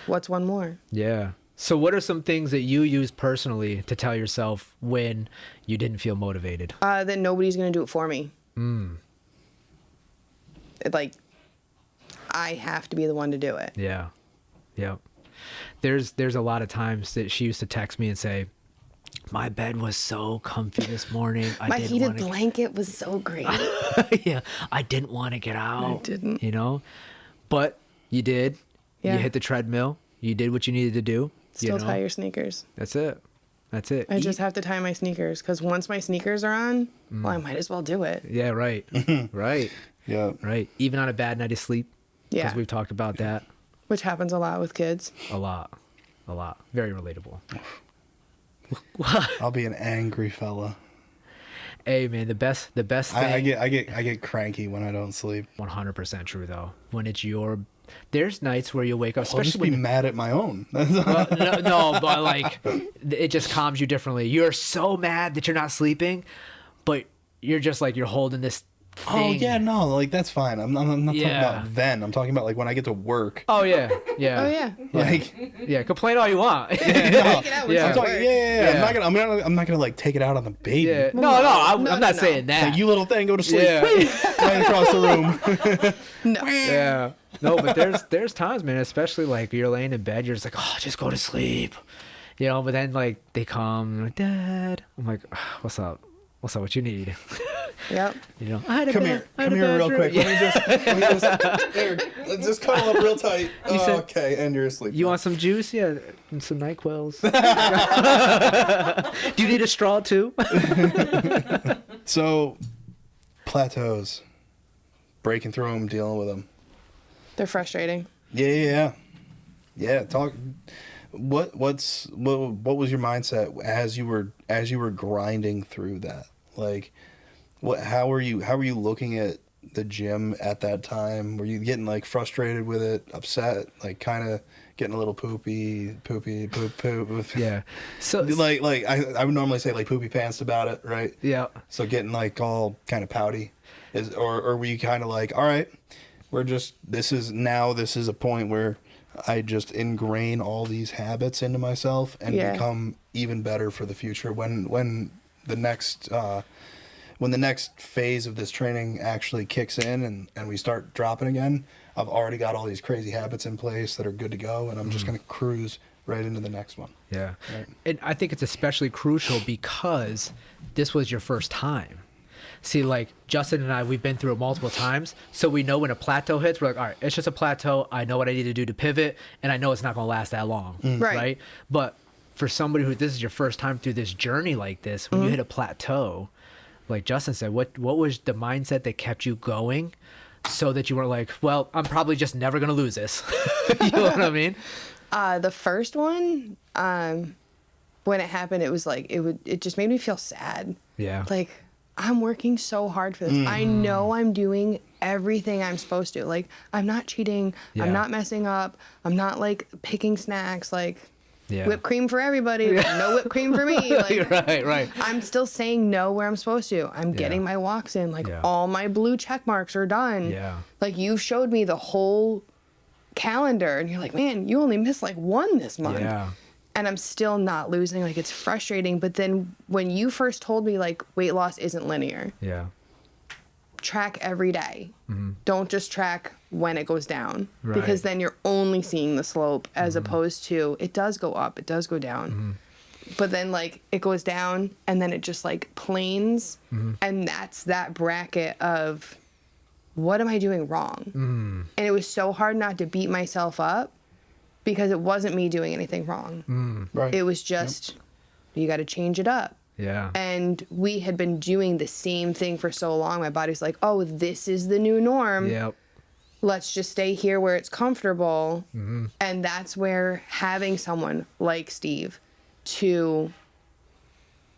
Speaker 3: What's one more?
Speaker 2: Yeah. So what are some things that you use personally to tell yourself when you didn't feel motivated?
Speaker 3: That nobody's gonna do it for me. Like, I have to be the one to do it.
Speaker 2: Yeah. Yep. There's a lot of times that she used to text me and say, my bed was so comfy this morning.
Speaker 3: My heated blanket was so great.
Speaker 2: Yeah. I didn't want to get out.
Speaker 3: I didn't.
Speaker 2: But you did.
Speaker 3: Yeah.
Speaker 2: You hit the treadmill. You did what you needed to do.
Speaker 3: Still tie your sneakers.
Speaker 2: That's it.
Speaker 3: I just have to tie my sneakers, because once my sneakers are on, well, I might as well do it.
Speaker 2: Yeah, right. Right.
Speaker 1: Yeah.
Speaker 2: Right. Even on a bad night of sleep.
Speaker 3: Yeah.
Speaker 2: Because we've talked about that
Speaker 3: Which happens a lot with kids.
Speaker 2: a lot. Very relatable.
Speaker 1: I'll be an angry fella.
Speaker 2: Hey man, the best thing.
Speaker 1: I get cranky when I don't sleep.
Speaker 2: 100% true though. When it's your, there's nights where you wake up,
Speaker 1: I'll just
Speaker 2: especially
Speaker 1: be
Speaker 2: when.
Speaker 1: mad at my own.
Speaker 2: Well, no, but like, it just calms you differently. You're so mad that you're not sleeping, but you're just like you're holding this
Speaker 1: Oh
Speaker 2: thing.
Speaker 1: yeah, no, like that's fine. I'm not talking
Speaker 2: Yeah.
Speaker 1: about then. I'm talking about like when I get to work.
Speaker 2: Oh yeah, yeah.
Speaker 3: Oh yeah.
Speaker 1: Like
Speaker 2: Yeah, complain all you want.
Speaker 1: no,
Speaker 3: Take it out when
Speaker 2: Yeah.
Speaker 1: I'm
Speaker 3: it's
Speaker 1: talking,
Speaker 3: work.
Speaker 1: yeah.
Speaker 2: Yeah.
Speaker 1: I'm not gonna like take it out on the baby.
Speaker 2: Yeah. No, I'm
Speaker 3: No,
Speaker 2: not
Speaker 3: no.
Speaker 2: saying that.
Speaker 1: Like, you little thing, go to sleep.
Speaker 2: Yeah.
Speaker 1: Right across the room.
Speaker 3: No.
Speaker 2: Yeah. No, but there's times, man, especially like you're laying in bed, you're just like, oh, just go to sleep. You know, but then like they come, like, Dad. I'm like, what's up? What's up? What you need?
Speaker 3: Yep.
Speaker 2: You know, I had a
Speaker 1: Come
Speaker 2: bad-
Speaker 1: here,
Speaker 2: I had
Speaker 1: come
Speaker 2: a
Speaker 1: here,
Speaker 2: bad
Speaker 1: real
Speaker 2: dream.
Speaker 1: quick. Let me just here. Let's just cuddle up real tight.
Speaker 2: You said-
Speaker 1: Okay, and you're asleep.
Speaker 2: You
Speaker 1: now.
Speaker 2: want some juice? Yeah, and some NyQuils. Do you need a straw too?
Speaker 1: So, plateaus, breaking through them, dealing with them.
Speaker 3: They're frustrating.
Speaker 1: Yeah. Talk. What was your mindset as you were grinding through that? Like, how were you looking at the gym at that time? Were you getting like frustrated with it, upset, like kind of getting a little poop.
Speaker 2: Yeah. So
Speaker 1: Like I would normally say like poopy pants about it, right?
Speaker 2: yeah.
Speaker 1: So getting like all kind of pouty, or were you kind of like, all right, this is a point where I just ingrain all these habits into myself and
Speaker 3: Yeah.
Speaker 1: become even better for the future when the next phase of this training actually kicks in and we start dropping again. I've already got all these crazy habits in place that are good to go, and I'm just going to cruise right into the next one.
Speaker 2: Yeah.
Speaker 1: Right.
Speaker 2: And I think it's especially crucial because this was your first time. See, like Justin and I, we've been through it multiple times. So we know when a plateau hits, we're like, all right, it's just a plateau. I know what I need to do to pivot, and I know it's not going to last that long.
Speaker 3: Right.
Speaker 2: But for somebody who this is your first time through this journey like this, when you hit a plateau, like Justin said, what was the mindset that kept you going so that you weren't like, well, I'm probably just never going to lose this? You know what I mean?
Speaker 3: The first one, when it happened, it was like it just made me feel sad.
Speaker 2: Yeah.
Speaker 3: Like, I'm working so hard for this. I know I'm doing everything I'm supposed to. Like, I'm not cheating.
Speaker 2: Yeah.
Speaker 3: I'm not messing up. I'm not like picking snacks. Like,
Speaker 2: Yeah.
Speaker 3: whipped cream for everybody. No whipped cream for me. Like,
Speaker 2: right.
Speaker 3: I'm still saying no where I'm supposed to. I'm getting my walks in. Like,
Speaker 2: Yeah.
Speaker 3: all my blue check marks are done.
Speaker 2: Yeah.
Speaker 3: Like, you showed me the whole calendar, and you're like, man, you only missed like one this month.
Speaker 2: Yeah.
Speaker 3: And I'm still not losing. Like, it's frustrating. But then when you first told me, like, weight loss isn't linear,
Speaker 2: Yeah.
Speaker 3: track every day. Don't just track when it goes down.
Speaker 2: Right.
Speaker 3: Because then you're only seeing the slope as opposed to it does go up, it does go down. But then, like, it goes down and then it just, like, planes. And that's that bracket of what am I doing wrong? And it was so hard not to beat myself up because it wasn't me doing anything wrong.
Speaker 1: Right.
Speaker 3: It was just, you got to change it up.
Speaker 2: Yeah.
Speaker 3: And we had been doing the same thing for so long. My body's like, oh, this is the new norm.
Speaker 2: Yep.
Speaker 3: Let's just stay here where it's comfortable. And that's where having someone like Steve to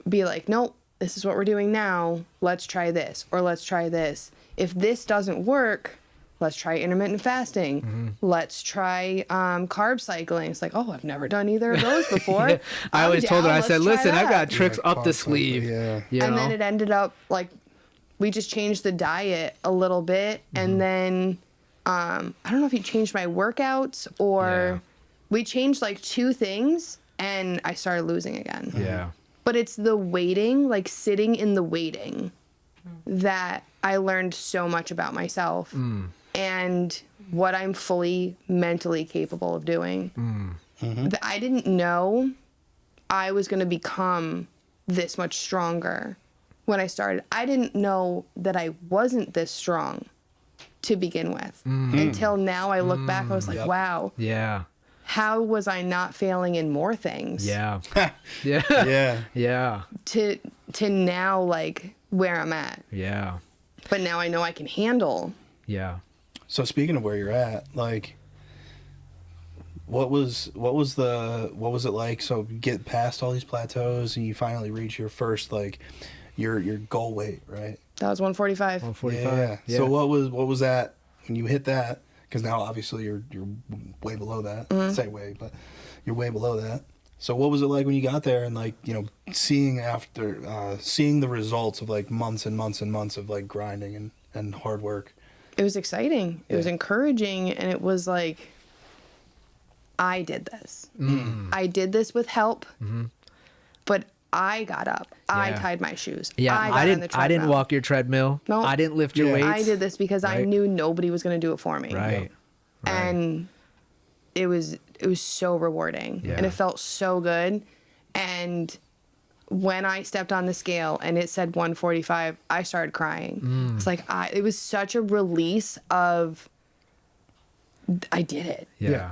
Speaker 3: be like, nope, this is what we're doing now. Let's try this, or let's try this. If this doesn't work, let's try intermittent fasting. Let's try carb cycling. It's like, oh, I've never done either of those before.
Speaker 2: I
Speaker 3: I'm
Speaker 2: always told her,
Speaker 3: down.
Speaker 2: I
Speaker 3: Let's
Speaker 2: said,
Speaker 3: try
Speaker 2: listen, I've
Speaker 3: that."
Speaker 2: got tricks
Speaker 1: Yeah,
Speaker 2: up the
Speaker 1: constantly,
Speaker 2: sleeve.
Speaker 1: yeah.
Speaker 2: You
Speaker 3: And
Speaker 2: know?
Speaker 3: then it ended up like we just changed the diet a little bit, and then I don't know if he changed my workouts or
Speaker 2: Yeah.
Speaker 3: we changed like two things, and I started losing again.
Speaker 2: Yeah.
Speaker 3: But it's the waiting, like sitting in the waiting, that I learned so much about myself and what I'm fully mentally capable of doing. That I didn't know I was going to become this much stronger when I started. I didn't know that I wasn't this strong to begin with until now. I look back, I was like, wow,
Speaker 2: Yeah.
Speaker 3: how was I not failing in more things?
Speaker 2: Yeah. Yeah.
Speaker 1: Yeah.
Speaker 2: Yeah.
Speaker 3: To now, like, where I'm at.
Speaker 2: Yeah.
Speaker 3: But now I know I can handle.
Speaker 2: Yeah.
Speaker 1: So speaking of where you're at, like, what was it like? So you get past all these plateaus and you finally reach your first, like, your goal weight, right?
Speaker 3: That was 145.
Speaker 2: 145.
Speaker 1: Yeah. So what was that when you hit that? Because now obviously you're way below that. Say way, but you're way below that. So what was it like when you got there and like, you know, seeing the results of like months and months and months of like grinding and hard work?
Speaker 3: It was exciting. It was encouraging, and it was like, I did this. I did this with help, but I got up. I
Speaker 2: Yeah.
Speaker 3: tied my shoes.
Speaker 2: Yeah,
Speaker 3: got
Speaker 2: I
Speaker 3: on the
Speaker 2: didn't
Speaker 3: treadmill.
Speaker 2: walk your treadmill.
Speaker 3: Nope.
Speaker 2: I didn't lift your
Speaker 1: Yeah.
Speaker 2: weights.
Speaker 3: I did this because I
Speaker 2: Right.
Speaker 3: knew nobody was going to do it for me.
Speaker 2: Right.
Speaker 3: And it was so rewarding,
Speaker 2: Yeah.
Speaker 3: and it felt so good. And when I stepped on the scale and it said 145, I started crying. It's like it was such a release of I did it.
Speaker 2: Yeah.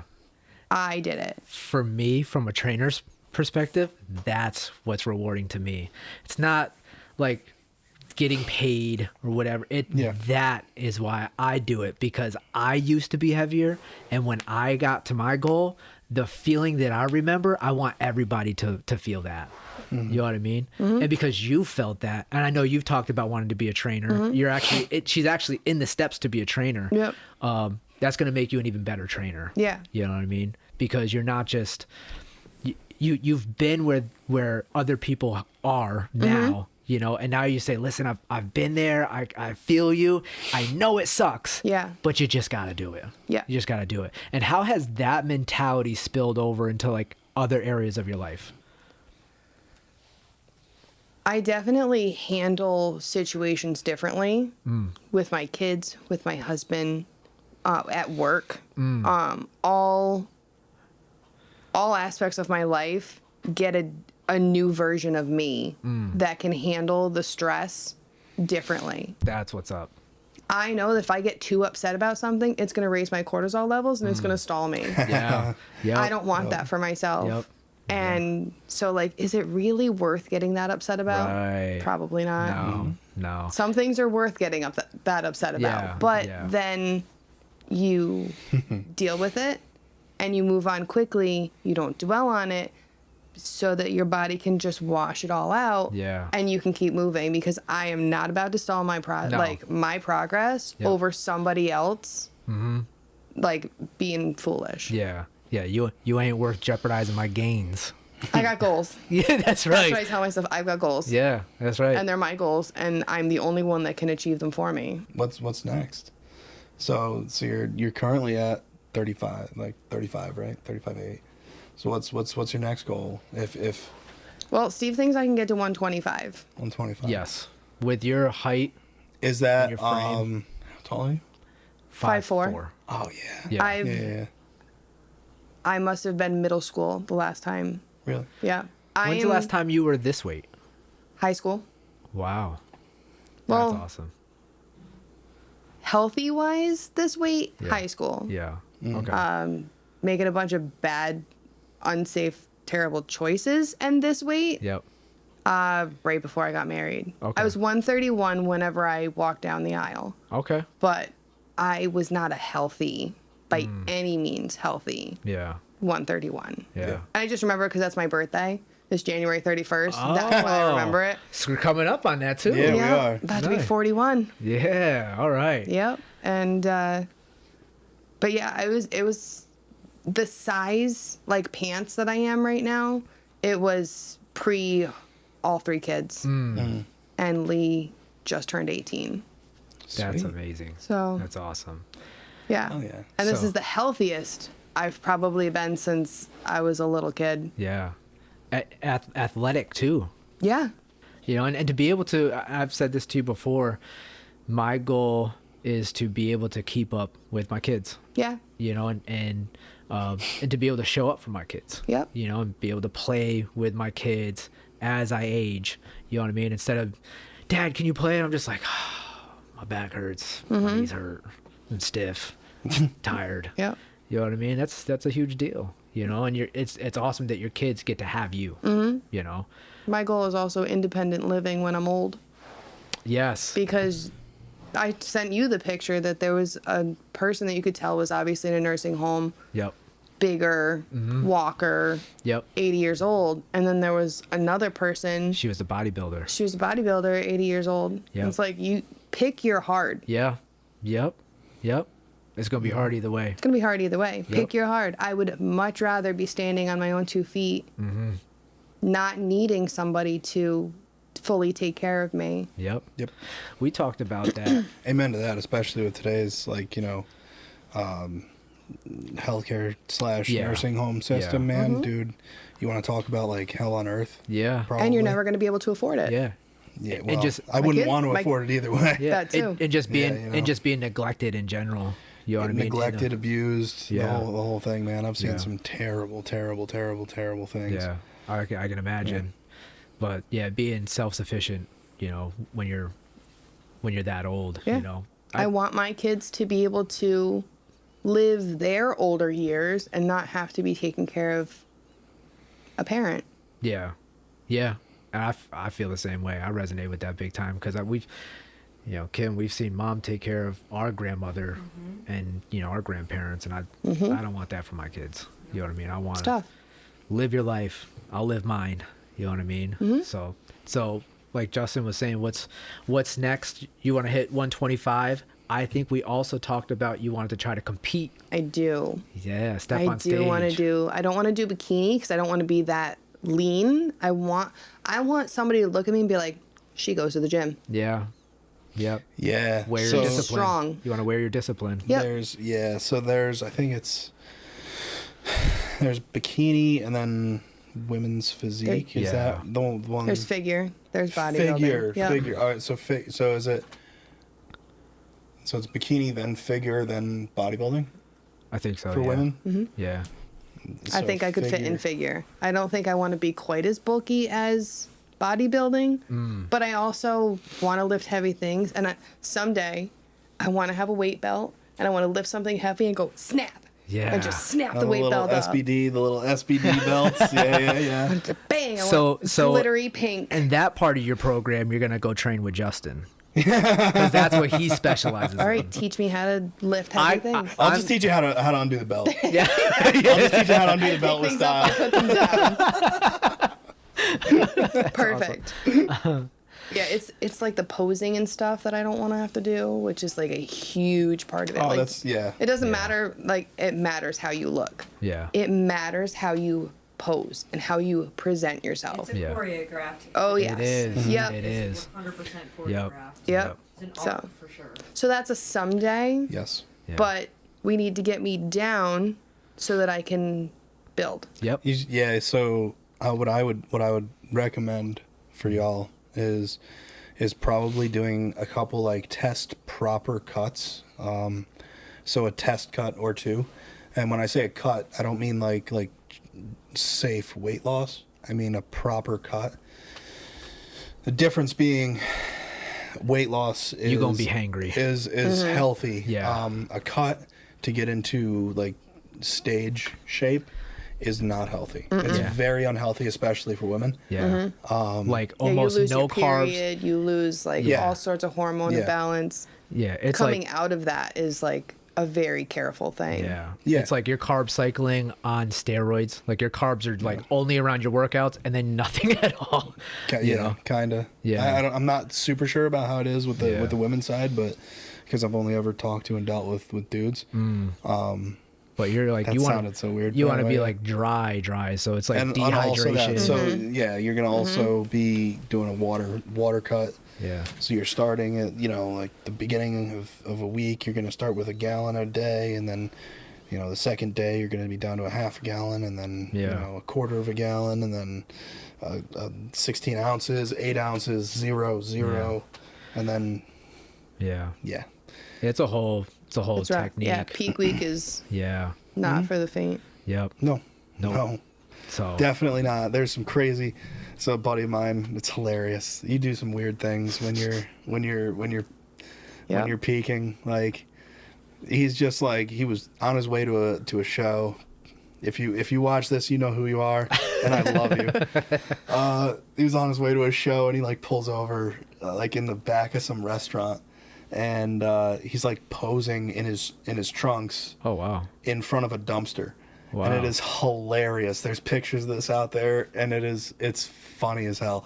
Speaker 3: I did it.
Speaker 2: For me, from a trainer's perspective, that's what's rewarding to me. It's not like getting paid or whatever. That is why I do it, because I used to be heavier, and when I got to my goal, the feeling that I remember, I want everybody to feel that. You know what I mean? And because you felt that, and I know you've talked about wanting to be a trainer. You're actually she's actually in the steps to be a trainer.
Speaker 3: Yep.
Speaker 2: That's going to make you an even better trainer.
Speaker 3: Yeah.
Speaker 2: You know what I mean? Because you're not just you've been where other people are now, you know, and now you say, listen, I've been there. I feel you. I know it sucks.
Speaker 3: Yeah.
Speaker 2: But you just got to do it.
Speaker 3: Yeah.
Speaker 2: You just got to do it. And how has that mentality spilled over into like other areas of your life?
Speaker 3: I definitely handle situations differently with my kids, with my husband, at work. All aspects of my life get a new version of me that can handle the stress differently.
Speaker 2: That's what's up.
Speaker 3: I know that if I get too upset about something, it's going to raise my cortisol levels and it's going to stall me.
Speaker 2: Yeah. Yeah.
Speaker 3: I don't want that for myself.
Speaker 2: Yep.
Speaker 3: And so, like, is it really worth getting that upset about?
Speaker 2: Right.
Speaker 3: Probably not.
Speaker 2: No.
Speaker 3: Some things are worth getting that upset about.
Speaker 2: Yeah,
Speaker 3: But
Speaker 2: yeah.
Speaker 3: then you deal with it and you move on quickly. You don't dwell on it so that your body can just wash it all out.
Speaker 2: Yeah.
Speaker 3: And you can keep moving, because I am not about to stall my my progress
Speaker 2: Yep.
Speaker 3: over somebody else like being foolish.
Speaker 2: Yeah. Yeah. You ain't worth jeopardizing my gains.
Speaker 3: I got goals.
Speaker 2: Yeah, that's
Speaker 3: That's
Speaker 2: right.
Speaker 3: what I tell myself. I've got goals.
Speaker 2: Yeah, that's right.
Speaker 3: And they're my goals, and I'm the only one that can achieve them for me.
Speaker 1: What's next? So you're currently at 35, like 35, right? 35.8. So what's your next goal? If
Speaker 3: Well, Steve thinks I can get to 125.
Speaker 1: 125.
Speaker 2: Yes. With your height,
Speaker 1: Is that
Speaker 2: your frame.
Speaker 1: how tall are you?
Speaker 3: 5'4".
Speaker 1: Oh yeah.
Speaker 2: Yeah.
Speaker 1: Yeah.
Speaker 3: I must have been middle school the last time.
Speaker 1: Really?
Speaker 3: Yeah.
Speaker 2: When's the last time you were this weight?
Speaker 3: High school.
Speaker 2: Wow.
Speaker 3: Well,
Speaker 2: That's awesome.
Speaker 3: healthy wise, this weight,
Speaker 2: Yeah.
Speaker 3: high school.
Speaker 2: Yeah. Okay.
Speaker 3: Making a bunch of bad, unsafe, terrible choices, and this weight,
Speaker 2: Yep.
Speaker 3: right before I got married.
Speaker 2: Okay.
Speaker 3: I was 131 whenever I walked down the aisle,
Speaker 2: Okay.
Speaker 3: but I was not a healthy, by any means healthy,
Speaker 2: Yeah.
Speaker 3: 131.
Speaker 2: Yeah.
Speaker 1: Yeah.
Speaker 3: And I just remember because that's my birthday, this January 31st. That's why I remember it.
Speaker 2: So we're coming up on that too.
Speaker 1: Yeah. we are.
Speaker 3: About to be
Speaker 2: Nice.
Speaker 3: 41.
Speaker 2: Yeah. All right.
Speaker 3: Yep. And but yeah, it was the size, like, pants that I am right now. It was pre all three kids. And Lee just turned 18.
Speaker 2: That's
Speaker 1: Sweet.
Speaker 2: amazing.
Speaker 3: So
Speaker 2: That's awesome.
Speaker 3: yeah.
Speaker 1: Oh, yeah.
Speaker 3: And this
Speaker 2: So-
Speaker 3: is the healthiest I've probably been since I was a little kid.
Speaker 2: Yeah. Athletic too.
Speaker 3: Yeah.
Speaker 2: You know, and to be able to, I've said this to you before, my goal is to be able to keep up with my kids,
Speaker 3: Yeah.
Speaker 2: you know, and to be able to show up for my kids,
Speaker 3: Yep.
Speaker 2: you know, and be able to play with my kids as I age, you know what I mean? Instead of, Dad, can you play? And I'm just like, my back hurts, my knees hurt, I'm stiff, tired.
Speaker 3: Yep.
Speaker 2: You know what I mean? That's a huge deal, you know, and it's awesome that your kids get to have you, you know?
Speaker 3: My goal is also independent living when I'm old,
Speaker 2: Yes.
Speaker 3: because I sent you the picture that there was a person that you could tell was obviously in a nursing home,
Speaker 2: Yep.
Speaker 3: bigger walker,
Speaker 2: Yep.
Speaker 3: 80 years old. And then there was another person.
Speaker 2: She was a bodybuilder.
Speaker 3: She was a bodybuilder, 80 years old.
Speaker 2: Yep.
Speaker 3: It's like, you pick your hard.
Speaker 2: Yeah. Yep. Yep. It's gonna be hard either way.
Speaker 3: It's going to be hard either way.
Speaker 2: Yep.
Speaker 3: Pick your hard. I would much rather be standing on my own 2 feet, not needing somebody to fully take care of me.
Speaker 2: Yep.
Speaker 1: Yep.
Speaker 2: We talked about that.
Speaker 1: Amen to that, especially with today's, like, healthcare /
Speaker 2: Yeah.
Speaker 1: nursing home system,
Speaker 2: Yeah.
Speaker 1: man. Dude, you want to talk about like hell on earth?
Speaker 2: Yeah.
Speaker 1: Probably.
Speaker 3: And you're never going to be able to afford it.
Speaker 2: Yeah.
Speaker 1: Yeah,
Speaker 2: and
Speaker 1: well,
Speaker 2: just-
Speaker 1: I wouldn't
Speaker 3: kid-
Speaker 1: want to
Speaker 3: my-
Speaker 1: afford it either way.
Speaker 2: Yeah.
Speaker 3: That too.
Speaker 2: And just being
Speaker 1: Yeah,
Speaker 2: and just being neglected in general. You know what I mean?
Speaker 1: Neglected, abused,
Speaker 2: Yeah.
Speaker 1: the whole thing, man. I've seen
Speaker 2: Yeah.
Speaker 1: some terrible, terrible, terrible, terrible things.
Speaker 2: Yeah. I can imagine. But yeah, being self-sufficient, when you're that old,
Speaker 3: Yeah. I want my kids to be able to live their older years and not have to be taking care of a parent.
Speaker 2: Yeah, yeah. And I feel the same way. I resonate with that big time because Kim, we've seen mom take care of our grandmother and our grandparents, and I don't want that for my kids. You know what I mean? I want
Speaker 3: It's tough.
Speaker 2: live your life. I'll live mine. You know what I mean? So like Justin was saying, what's next? You want to hit 125? I think we also talked about you wanted to try to compete.
Speaker 3: I do.
Speaker 2: Yeah, step
Speaker 3: I
Speaker 2: on stage.
Speaker 3: do want to do. I don't want to do bikini because I don't want to be that lean. I want somebody to look at me and be like, she goes to the gym.
Speaker 2: Yeah. Yep.
Speaker 1: Yeah.
Speaker 2: Wear
Speaker 1: so
Speaker 2: your discipline.
Speaker 3: Strong.
Speaker 2: You want to wear your discipline.
Speaker 3: Yep.
Speaker 1: there's I think there's bikini and then women's physique. Is
Speaker 2: Yeah.
Speaker 1: that the one?
Speaker 3: There's figure. There's bodybuilding. Yep.
Speaker 1: Figure. All right. So is it? So it's bikini, then figure, then bodybuilding
Speaker 2: I think so.
Speaker 1: for
Speaker 2: yeah.
Speaker 1: women.
Speaker 2: Yeah.
Speaker 3: I
Speaker 1: So
Speaker 3: think I could fit in figure. I don't think I want to be quite as bulky as bodybuilding, but I also want to lift heavy things. And someday I want to have a weight belt and I want to lift something heavy and go snap.
Speaker 2: Yeah.
Speaker 3: And just snap
Speaker 1: Oh,
Speaker 3: the weight
Speaker 1: little
Speaker 3: belt up.
Speaker 1: SBD, the little SBD belts. Yeah.
Speaker 3: Bang! I
Speaker 2: So-
Speaker 3: want
Speaker 2: so-
Speaker 3: glittery pink.
Speaker 2: And that part of your program, you're gonna go train with Justin, because that's what he specializes
Speaker 3: All
Speaker 2: in.
Speaker 3: right, teach me how to lift heavy things.
Speaker 1: I'll just teach you how to undo the belt.
Speaker 2: Yeah.
Speaker 1: I'll just teach you how to undo the belt with
Speaker 3: Things up,
Speaker 1: style.
Speaker 3: I put them down. Perfect. Yeah, it's like the posing and stuff that I don't want to have to do, which is like a huge part of it.
Speaker 1: Oh,
Speaker 3: like,
Speaker 1: that's
Speaker 3: It doesn't matter. Like, it matters how you look.
Speaker 2: Yeah.
Speaker 3: It matters how you pose and how you present yourself.
Speaker 4: It's a
Speaker 2: Yeah.
Speaker 4: choreographed.
Speaker 3: Oh yes.
Speaker 2: It is.
Speaker 3: Yep.
Speaker 2: It is.
Speaker 4: 100% choreographed.
Speaker 2: Yep.
Speaker 3: Yep.
Speaker 4: It's an
Speaker 3: So-
Speaker 4: art for sure.
Speaker 3: So that's a someday.
Speaker 1: Yes.
Speaker 2: Yeah.
Speaker 3: But we need to get me down so that I can build.
Speaker 2: Yep.
Speaker 1: Yeah. So what I would recommend for y'all is probably doing a couple like test proper cuts. So a test cut or two. And when I say a cut, I don't mean like safe weight loss. I mean a proper cut. The difference being weight loss is
Speaker 2: You gonna be hangry.
Speaker 1: is healthy.
Speaker 2: Yeah.
Speaker 1: A cut to get into like stage shape is not healthy. It's
Speaker 2: Yeah.
Speaker 1: very unhealthy, especially for women.
Speaker 2: Yeah. Like
Speaker 3: Yeah,
Speaker 2: almost
Speaker 3: you lose
Speaker 2: no
Speaker 3: your
Speaker 2: carbs.
Speaker 3: period, you lose like
Speaker 1: Yeah.
Speaker 3: all sorts of hormone
Speaker 1: Yeah.
Speaker 3: imbalance.
Speaker 2: Yeah. It's
Speaker 3: Coming
Speaker 2: like
Speaker 3: out of that is like a very careful thing.
Speaker 2: yeah.
Speaker 1: Yeah.
Speaker 2: It's like you're carb cycling on steroids. Like your carbs are like only around your workouts and then nothing at all. You know?
Speaker 1: Kind of.
Speaker 2: Yeah.
Speaker 1: I'm not super sure about how it is with the
Speaker 2: Yeah.
Speaker 1: with the women's side, but because I've only ever talked to and dealt with dudes.
Speaker 2: But you're like
Speaker 1: That
Speaker 2: you want
Speaker 1: sounded so weird,
Speaker 2: You
Speaker 1: by
Speaker 2: want to
Speaker 1: the
Speaker 2: be
Speaker 1: way.
Speaker 2: like dry. So it's like
Speaker 1: And also
Speaker 2: dehydration.
Speaker 1: that, so yeah, you're gonna also be doing a water cut.
Speaker 2: yeah.
Speaker 1: So you're starting at, like the beginning of a week, you're going to start with a gallon a day. And then, the second day, you're going to be down to a half a gallon and then,
Speaker 2: Yeah.
Speaker 1: a quarter of a gallon and then 16 ounces, 8 ounces, zero. And then,
Speaker 2: Yeah.
Speaker 1: yeah.
Speaker 2: It's a whole
Speaker 3: It's rough.
Speaker 2: technique.
Speaker 3: Yeah, peak week is
Speaker 2: Yeah.
Speaker 3: not for the faint.
Speaker 2: Yep.
Speaker 1: No.
Speaker 2: Nope. So
Speaker 1: Definitely not. There's some crazy. So a buddy of mine, it's hilarious. You do some weird things when you're peaking. Like he's just like he was on his way to a show. If you watch this, you know who you are, and I love you. He was on his way to a show, and he like pulls over like in the back of some restaurant, and he's like posing in his trunks
Speaker 2: oh wow.
Speaker 1: in front of a dumpster.
Speaker 2: Wow.
Speaker 1: and it is hilarious. There's pictures of this out there, and it's funny as hell.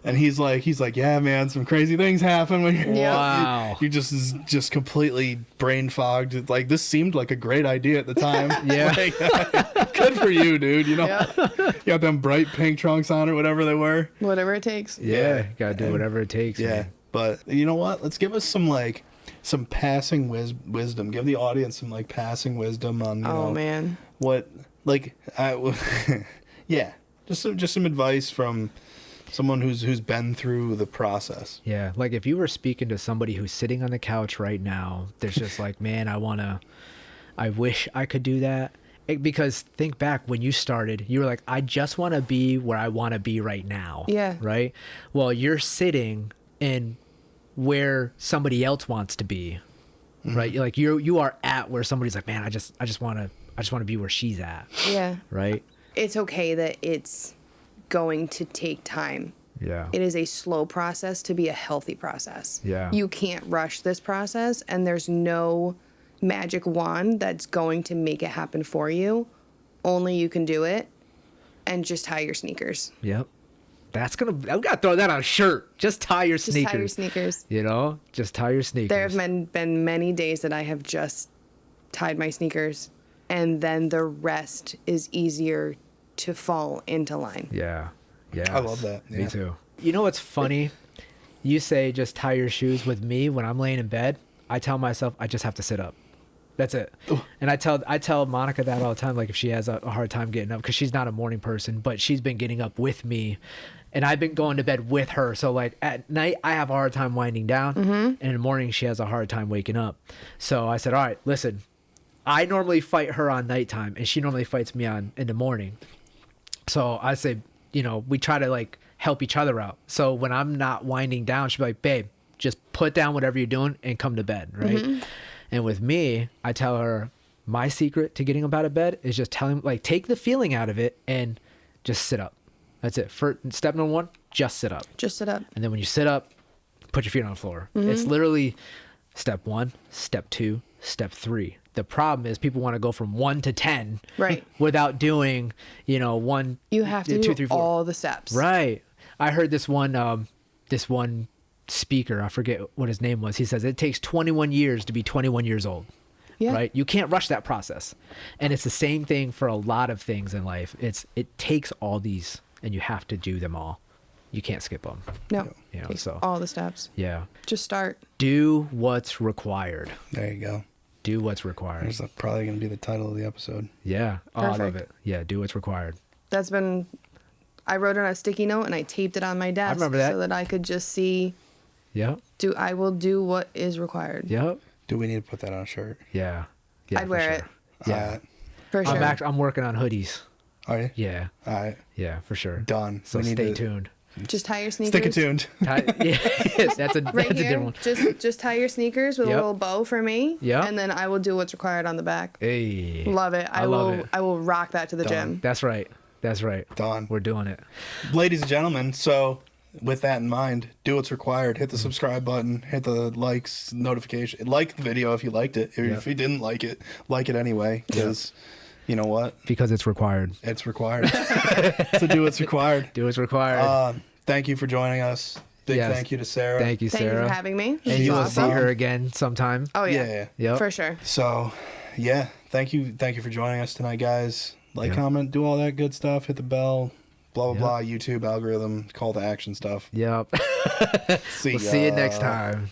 Speaker 1: And he's like, yeah, man, some crazy things happen when you're
Speaker 3: Yeah.
Speaker 2: Wow.
Speaker 1: you just completely brain fogged. Like, this seemed like a great idea at the time.
Speaker 2: Yeah.
Speaker 1: Like, good for you, dude. You know,
Speaker 3: Yeah.
Speaker 1: you got them bright pink trunks on or whatever they were.
Speaker 3: Whatever it takes.
Speaker 2: Yeah, gotta do whatever it takes.
Speaker 1: Yeah,
Speaker 2: man.
Speaker 1: but you know what? Let's give us some passing wisdom. Give the audience some like passing wisdom on
Speaker 3: Oh man.
Speaker 1: what yeah, just some advice from someone who's been through the process.
Speaker 2: Yeah, like if you were speaking to somebody who's sitting on the couch right now, there's just like, man, I wish I could do that. Because think back when you started, you were like, I just want to be where I want to be right now.
Speaker 3: Yeah.
Speaker 2: Right? Well, you're sitting in where somebody else wants to be. Right? You're like you are at where somebody's like, man, I just want to be where she's at.
Speaker 3: Yeah.
Speaker 2: Right?
Speaker 3: It's okay that it's going to take time.
Speaker 2: Yeah.
Speaker 3: It is a slow process to be a healthy process.
Speaker 2: Yeah.
Speaker 3: You can't rush this process, and there's no magic wand that's going to make it happen for you. Only you can do it, and just tie your sneakers.
Speaker 2: Yep. I'm gonna throw that on a shirt. Just tie your
Speaker 3: Just
Speaker 2: sneakers.
Speaker 3: tie your sneakers.
Speaker 2: You know? Just tie your sneakers.
Speaker 3: There have been many days that I have just tied my sneakers, and then the rest is easier to fall into line.
Speaker 2: Yeah. Yeah.
Speaker 1: I love that.
Speaker 2: Me
Speaker 1: Yeah.
Speaker 2: too. You know what's funny? You say just tie your shoes. With me, when I'm laying in bed, I tell myself I just have to sit up. That's it. And I tell Monica that all the time, like if she has a hard time getting up, because she's not a morning person, but she's been getting up with me, and I've been going to bed with her. So like at night I have a hard time winding down, and in the morning she has a hard time waking up. So I said, all right, listen, I normally fight her on nighttime, and she normally fights me in the morning. So I say, we try to like help each other out. So when I'm not winding down, she'll be like, babe, just put down whatever you're doing and come to bed, right? And with me, I tell her my secret to getting up out of bed is just take the feeling out of it and just sit up. That's it. For step number 1, just sit up.
Speaker 3: Just sit up.
Speaker 2: And then when you sit up, put your feet on the floor. It's literally step 1, step 2, step 3. The problem is people want to go from 1 to 10
Speaker 3: Right.
Speaker 2: without doing, 1,
Speaker 3: You have to
Speaker 2: 2,
Speaker 3: do
Speaker 2: 3, 4.
Speaker 3: all the steps.
Speaker 2: Right. I heard this one speaker, I forget what his name was. He says it takes 21 years to be 21 years old.
Speaker 3: Yeah.
Speaker 2: Right? You can't rush that process. And it's the same thing for a lot of things in life. It takes all these, and you have to do them all. You can't skip them.
Speaker 3: No.
Speaker 2: You know,
Speaker 3: Takes
Speaker 2: so-
Speaker 3: all the steps.
Speaker 2: Yeah.
Speaker 3: Just start.
Speaker 2: Do what's required.
Speaker 1: There you go.
Speaker 2: Do what's required.
Speaker 1: There's probably going to be the title of the episode.
Speaker 2: Yeah. Oh, I love
Speaker 3: Perfect.
Speaker 2: it. Yeah. Do what's required.
Speaker 3: I wrote it on a sticky note and I taped it on my desk
Speaker 2: remember that.
Speaker 3: so that I could just see,
Speaker 2: Yep.
Speaker 3: I will do what is required.
Speaker 2: Yep.
Speaker 1: Do we need to put that on a shirt?
Speaker 2: Yeah. Yeah.
Speaker 3: I'd
Speaker 2: for
Speaker 3: wear
Speaker 2: sure.
Speaker 3: it.
Speaker 2: Yeah.
Speaker 3: For sure.
Speaker 2: I'm working on hoodies.
Speaker 1: All right.
Speaker 2: Yeah.
Speaker 1: All right.
Speaker 2: Yeah, for sure.
Speaker 1: Done.
Speaker 2: So
Speaker 1: We need
Speaker 2: stay
Speaker 1: to-
Speaker 2: tuned.
Speaker 3: Just tie your sneakers.
Speaker 1: Stick it tuned.
Speaker 2: Yeah, that's a
Speaker 3: Right
Speaker 2: different
Speaker 3: here.
Speaker 2: one.
Speaker 3: Just tie your sneakers with
Speaker 2: Yep.
Speaker 3: a little bow for me.
Speaker 2: Yep.
Speaker 3: And then I will do what's required on the back.
Speaker 2: Hey.
Speaker 3: Love it. I
Speaker 2: love
Speaker 3: will
Speaker 2: it.
Speaker 3: I will rock that to the
Speaker 1: Done.
Speaker 3: gym.
Speaker 2: That's right. That's right.
Speaker 1: Done.
Speaker 2: We're doing it.
Speaker 1: Ladies and gentlemen, so with that in mind, do what's required. Hit the subscribe button. Hit the likes notification. Like the video if you liked it. If you didn't like it anyway. Because you know what?
Speaker 2: Because it's required.
Speaker 1: It's required. So do what's required.
Speaker 2: Do what's required.
Speaker 1: Thank you for joining us. Big
Speaker 2: Yes.
Speaker 1: thank you to Sarah.
Speaker 2: Thank you,
Speaker 3: Thank
Speaker 2: Sarah.
Speaker 3: you for having me. This
Speaker 2: And
Speaker 3: is
Speaker 2: you will
Speaker 3: awesome.
Speaker 2: see her again sometime.
Speaker 3: Oh yeah.
Speaker 1: Yeah.
Speaker 2: Yep.
Speaker 3: For sure.
Speaker 1: So, yeah, thank you for joining us tonight, guys. Like,
Speaker 2: Yep.
Speaker 1: comment, do all that good stuff. Hit the bell, blah blah
Speaker 2: Yep.
Speaker 1: blah. YouTube algorithm, call to action stuff.
Speaker 2: Yep.
Speaker 1: See
Speaker 2: We'll see you
Speaker 1: ya.
Speaker 2: next time.